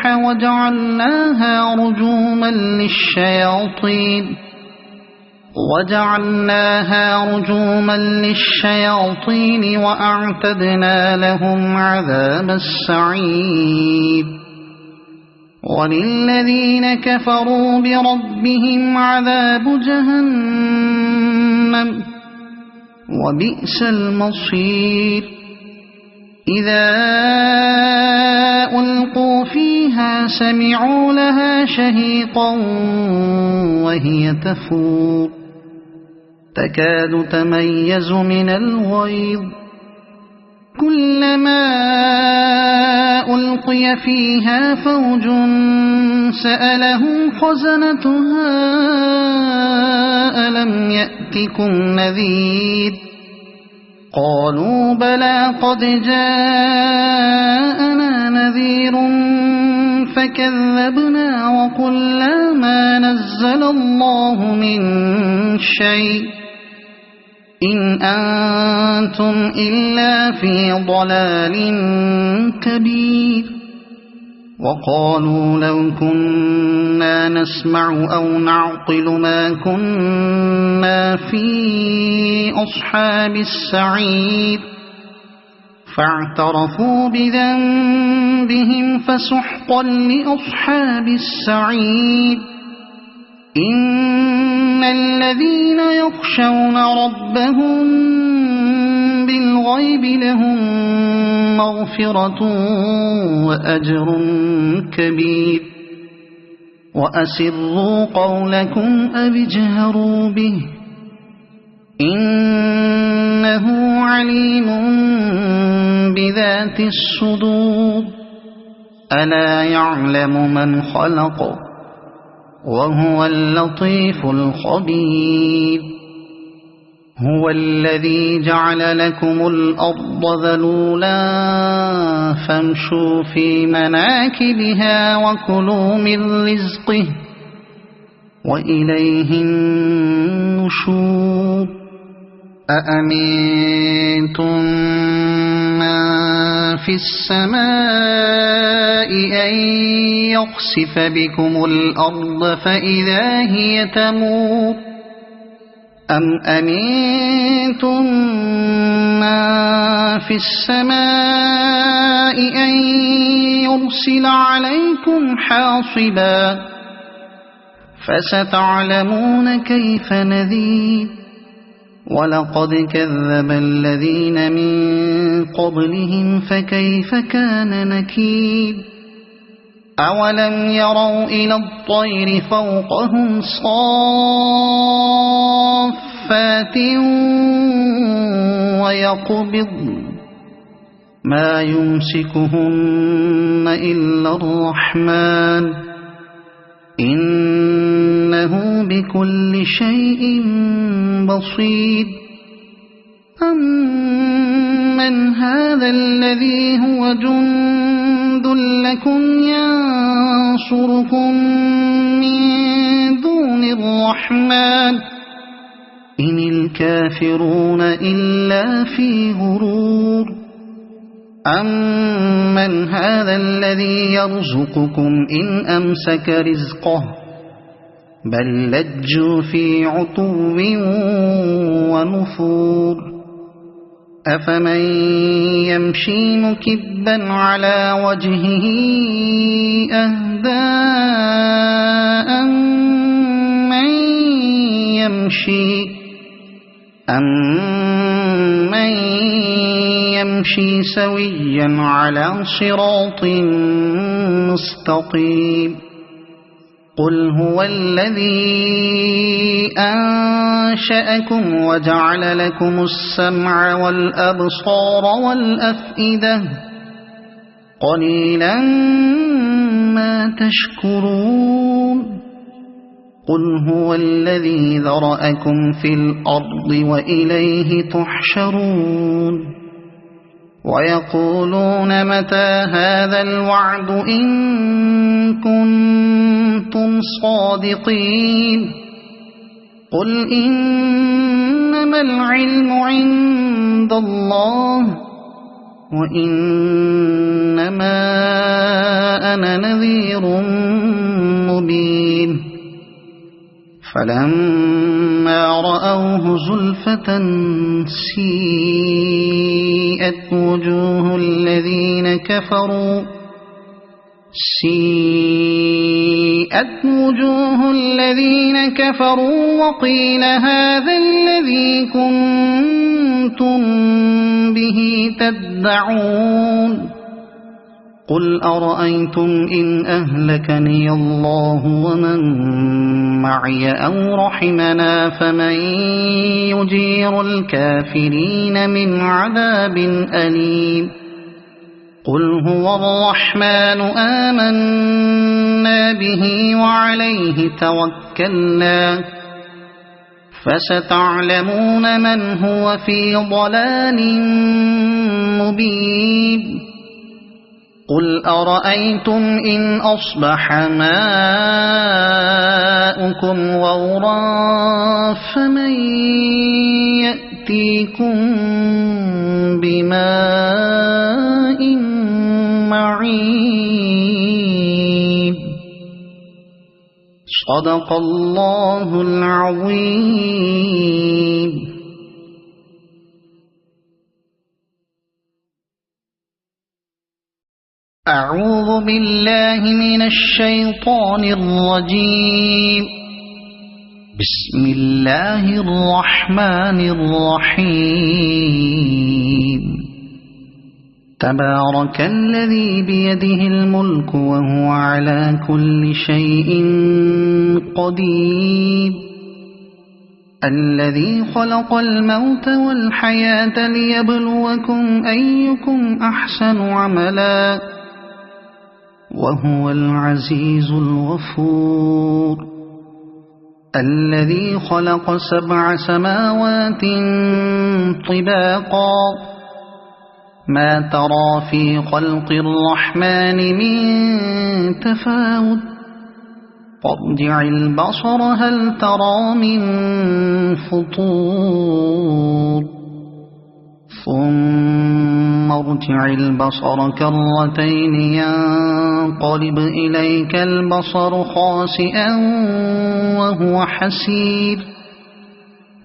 وجعلناها رجوما للشياطين وأعتدنا لهم عذاب السعير وللذين كفروا بربهم عذاب جهنم وبئس المصير إذا ألقوا فيها سمعوا لها شهيقا وهي تفور تكاد تميز من الغيظ كلما ألقي فيها فوج سألهم خزنتها ألم يأتكم نذير قالوا بلى قد جاءنا نذير فكذبنا وقلنا ما نزل الله من شيء إن أنتم إلا في ضلال كبير وقالوا لو كنا نسمع أو نعقل ما كنا في أصحاب السعير فاعترفوا بذنبهم فسحقا لأصحاب السعير إن الذين يخشون ربهم بالغيب لهم مغفرة وأجر كبير وأسروا قولكم أو اجهروا به إنه عليم بذات الصدور ألا يعلم من خلق وهو اللطيف الخبير هو الذي جعل لكم الأرض ذلولا فامشوا في مناكبها وكلوا من رزقه وإليه النشور أأمنتم من في السماء أن يخسف بكم الأرض فإذا هي تمور أم أمنتم من في السماء أن يرسل عليكم حاصبا فستعلمون كيف نذير ولقد كذب الذين من قبلهم فكيف كان نكير أولم يروا إلى الطير فوقهم صافات ويقبض ما يمسكهن إلا الرحمن إنه بكل شيء بصير أمن هذا الذي هو جند لكم ينصركم من دون الرحمن إن الكافرون إلا في غرور أمن هذا الذي يرزقكم إن أمسك رزقه بل لجوا في عتو ونفور أفمن يمشي مكبا على وجهه أهدى أمن يمشي سويا على صراط مستقيم قل هو الذي أنشأكم وجعل لكم السمع والأبصار والأفئدة قليلا ما تشكرون قل هو الذي ذرأكم في الأرض وإليه تحشرون ويقولون متى هذا الوعد إن كنتم صادقين قل إنما العلم عند الله وإنما أنا نذير مبين فلما رأوه زلفة سيئت وجوه الذين كفروا وقيل هذا الذي كنتم به تدعون قل أرأيتم إن أهلكني الله ومن معي أو رحمنا فمن يجير الكافرين من عذاب أليم قل هو الرحمن آمنا به وعليه توكلنا فستعلمون من هو في ضلال مبين قل أرأيتم إن أصبح ماؤكم غورا فمن يأتيكم بماء معين صدق الله العظيم. أعوذ بالله من الشيطان الرجيم. بسم الله الرحمن الرحيم تبارك الذي بيده الملك وهو على كل شيء قدير الذي خلق الموت والحياة ليبلوكم أيكم أحسن عملا وهو العزيز الغفور الذي خلق 7 سماوات طباقا ما ترى في خلق الرحمن من تفاوت فارجع البصر هل ترى من فطور ثم ارجع البصر كرتين ينقلب إليك البصر خاسئا وهو حسير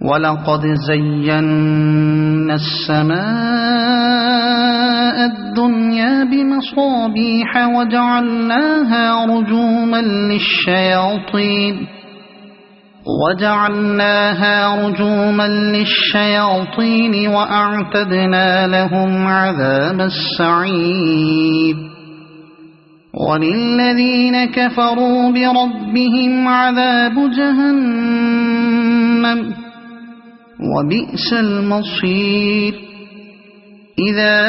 ولقد زينا السماء الدنيا بمصابيح وجعلناها رجوما للشياطين وأعتدنا لهم عذاب السعير وللذين كفروا بربهم عذاب جهنم وبئس المصير إذا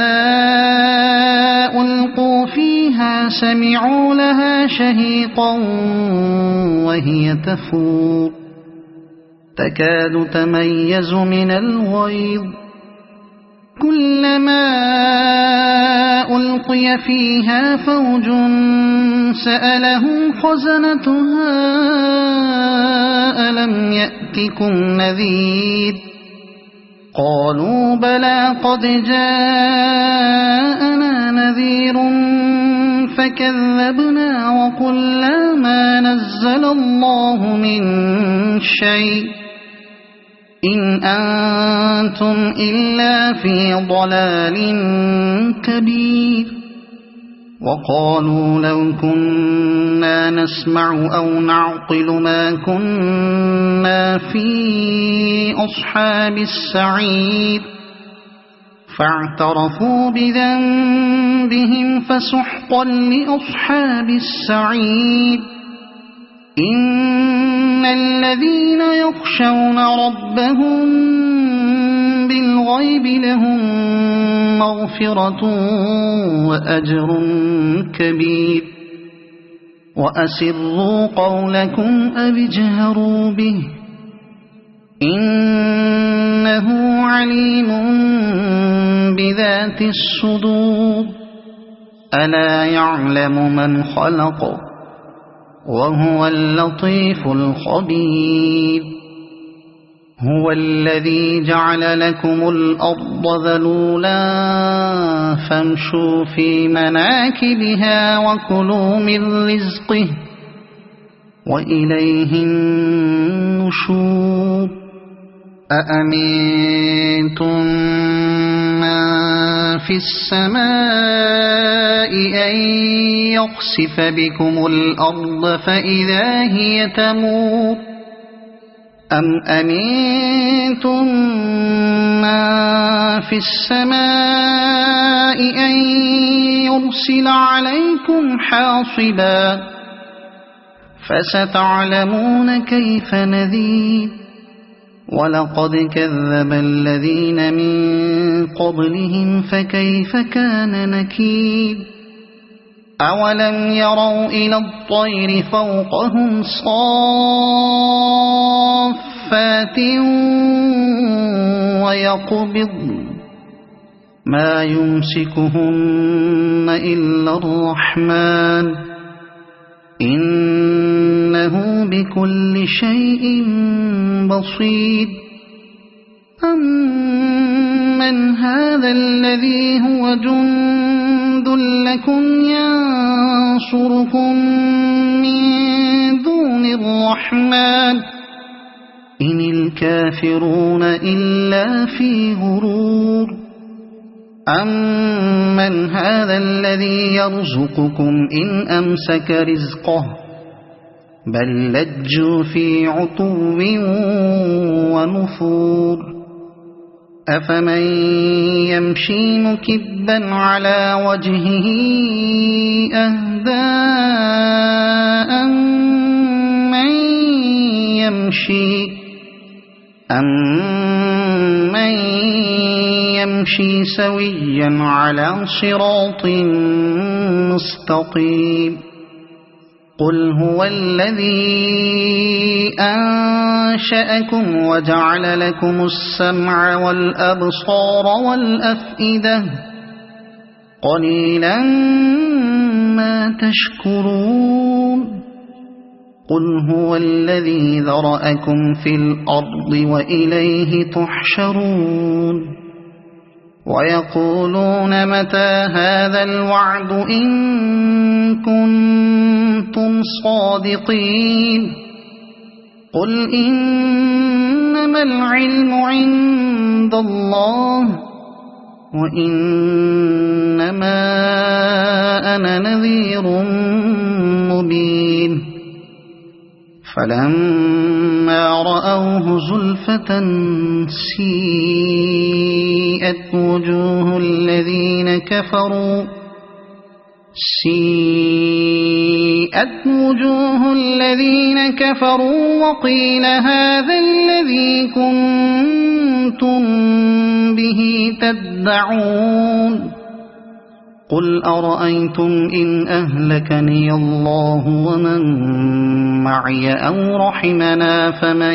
ألقوا فيها سمعوا لها شهيقا وهي تفور تكاد تميز من الغيظ كلما ألقي فيها فوج سألهم خزنتها ألم يأتكم نذير قالوا بلى قد جاءنا نذير فكذبنا وقلنا ما نزل الله من شيء إن أنتم إلا في ضلال كبير وقالوا لو كنا نسمع أو نعقل ما كنا في أصحاب السعير فاعترفوا بذنبهم فسحقا لأصحاب السعير إن الذين يخشون ربهم بالغيب لهم مغفرة وأجر كبير وأسروا قولكم أو اجهروا به إنه عليم بذات الصدور ألا يعلم من خلق وهو اللطيف الخبير هو الذي جعل لكم الأرض ذلولا فامشوا في مناكبها وكلوا من رزقه وإليه النشور أأمنتم من في السماء أن يخسف بكم الأرض فإذا هي تمور أم أمنتم من في السماء أن يرسل عليكم حاصبا فستعلمون كيف نذير ولقد كذب الذين من قبلهم فكيف كان نكير أولم يروا إلى الطير فوقهم صافات ويقبض ما يمسكهن إلا الرحمن إنه بكل شيء بصير أمن هذا الذي هو جند لكم ينصركم من دون الرحمن إن الكافرون إلا في غرور أمن هذا الذي يرزقكم إن أمسك رزقه بل لجوا في عتو ونفور أفمن يمشي مكبا على وجهه أهدى أمن يمشي سويا على صراط مستقيم قل هو الذي أنشأكم وجعل لكم السمع والأبصار والأفئدة قليلا ما تشكرون قل هو الذي ذرأكم في الأرض وإليه تحشرون ويقولون متى هذا الوعد إن كنتم صادقين قل إنما العلم عند الله وإنما أنا نذير مبين فلما رأوه زلفة سيئت وجوه الذين كفروا وقيل هذا الذي كنتم به تدعون قل أرأيتم إن أهلكني الله ومن معي أو رحمنا فمن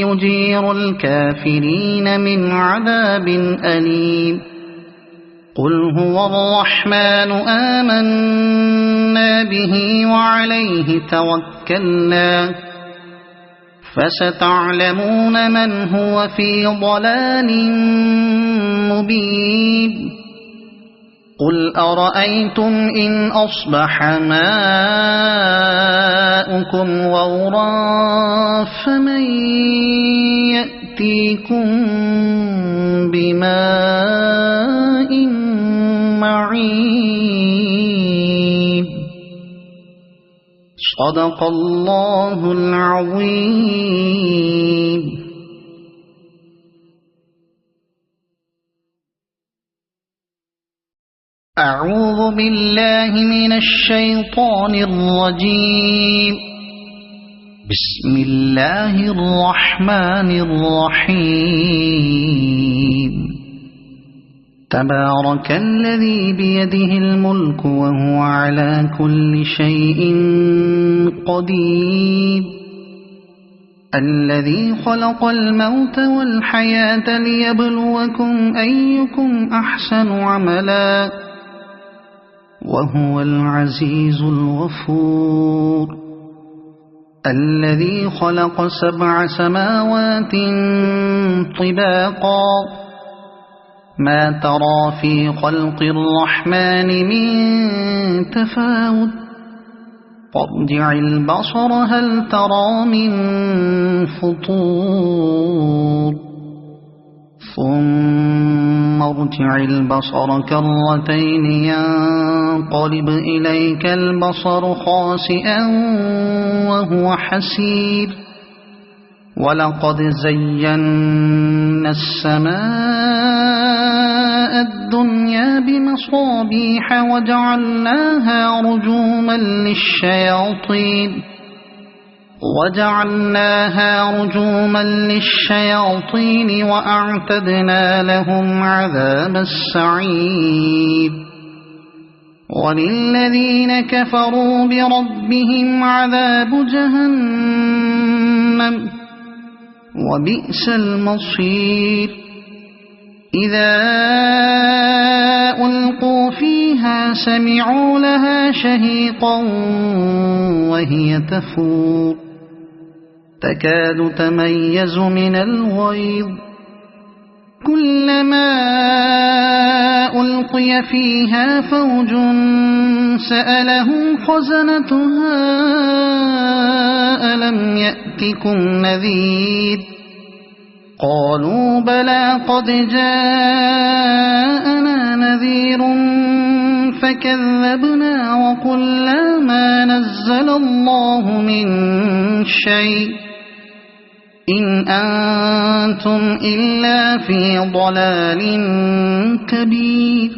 يجير الكافرين من عذاب أليم قل هو الرحمن آمنا به وعليه توكلنا فستعلمون من هو في ضلال مبين قل أرأيتم إن أصبح ماؤكم غورا فمن يأتيكم بماء معين صدق الله العظيم. أعوذ بالله من الشيطان الرجيم. بسم الله الرحمن الرحيم. تبارك الذي بيده الملك وهو على كل شيء قدير الذي خلق الموت والحياة ليبلوكم أيكم أحسن عملا وهو العزيز الغفور الذي خلق 7 سماوات طباقا ما ترى في خلق الرحمن من تفاوت فارجع البصر هل ترى من فطور ثم ارجع البصر كرتين ينقلب إليك البصر خاسئا وهو حسير ولقد زينا السماء الدنيا بمصابيح وجعلناها رجوما للشياطين وأعتدنا لهم عذاب السعير وللذين كفروا بربهم عذاب جهنم وبئس المصير إذا ألقوا فيها سمعوا لها شهيقا وهي تفور تكاد تميز من الغيظ كلما ألقي فيها فوج سألهم خزنتها ألم يأتكم نذير قالوا بلى قد جاءنا نذير فكذبنا وقلنا ما نزل الله من شيء إن أنتم إلا في ضلال كبير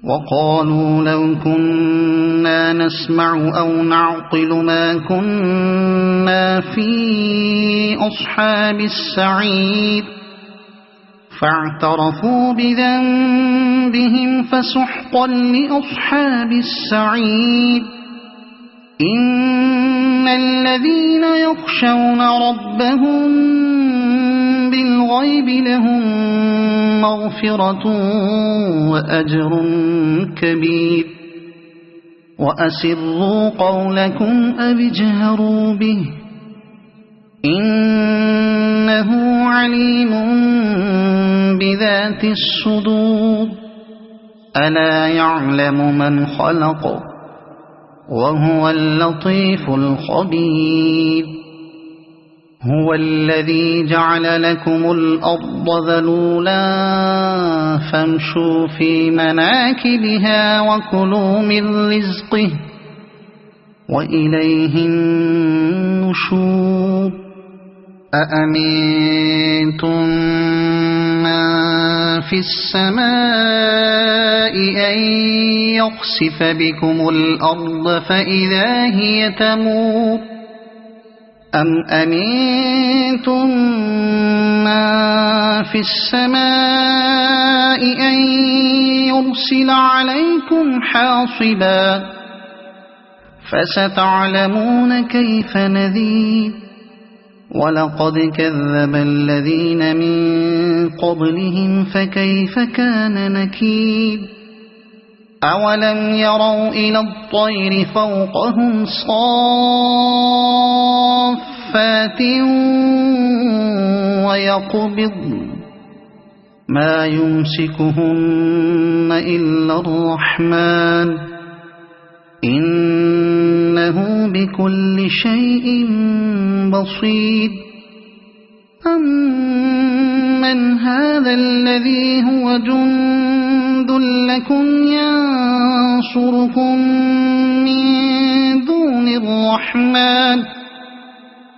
وقالوا لو كنا نسمع أو نعقل ما كنا في أصحاب السعير فاعترفوا بذنبهم فسحقا لأصحاب السعير إن الذين يخشون ربهم بالغيب لهم مغفرة وأجر كبير وأسروا قولكم أو اجهروا به إنه عليم بذات الصدور ألا يعلم من خلق وهو اللطيف الخبير هو الذي جعل لكم الأرض ذلولا فامشوا في مناكبها وكلوا من رزقه وإليه النشور أأمنتم من في السماء أن يخسف بكم الأرض فإذا هي تمور أم أمنتم من في السماء أن يرسل عليكم حاصبا فستعلمون كيف نذير ولقد كذب الذين من قبلهم فكيف كان نكير أولم يروا إلى الطير فوقهم صافات ويقبض ما يمسكهن إلا الرحمن إنه بكل شيء بصير أمن هذا الذي هو جند لكم ينصركم من دون الرحمن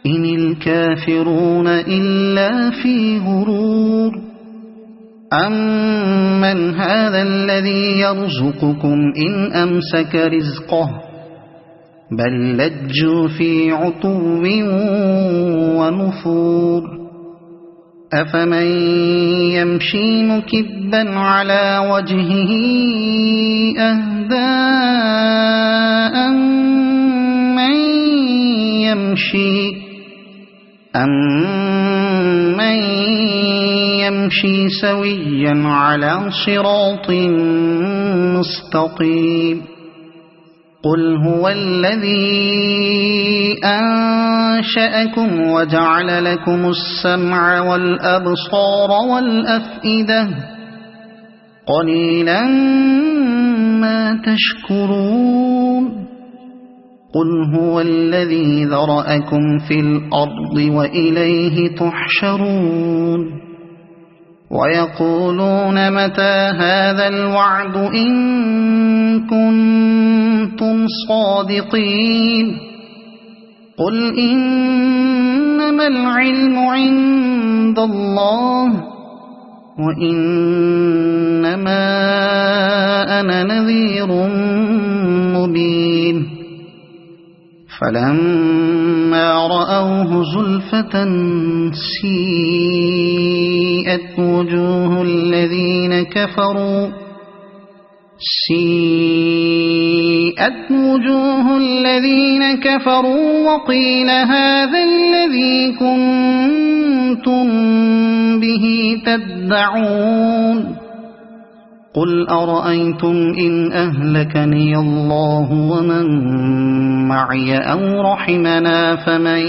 إن الكافرون إلا في غرور أمن هذا الذي يرزقكم إن أمسك رزقه بل لجوا في عتو ونفور أفمن يمشي مكبا على وجهه أهدى أمن يمشي سويا على صراط مستقيم قل هو الذي أنشأكم وجعل لكم السمع والأبصار والأفئدة قليلا ما تشكرون قل هو الذي ذرأكم في الأرض وإليه تحشرون ويقولون متى هذا الوعد إن كنتم صادقين قل إنما العلم عند الله وإنما أنا نذير مبين فلما رأوه زلفة سيئت وجوه الذين كفروا وقيل هذا الذي كنتم به تدعون قل أرأيتم إن أهلكني الله ومن معي أو رحمنا فمن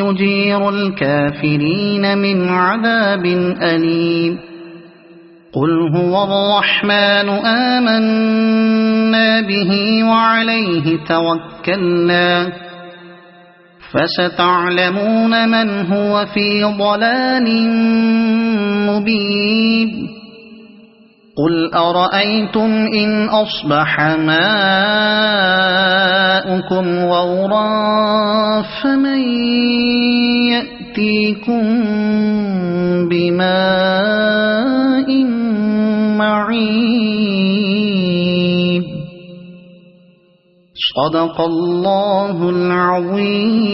يجير الكافرين من عذاب أليم قل هو الرحمن آمنا به وعليه توكلنا فستعلمون من هو في ضلال مبين قل أرأيتم إن أصبح ماؤكم غورا فمن يأتيكم بماء معين. صدق الله العظيم.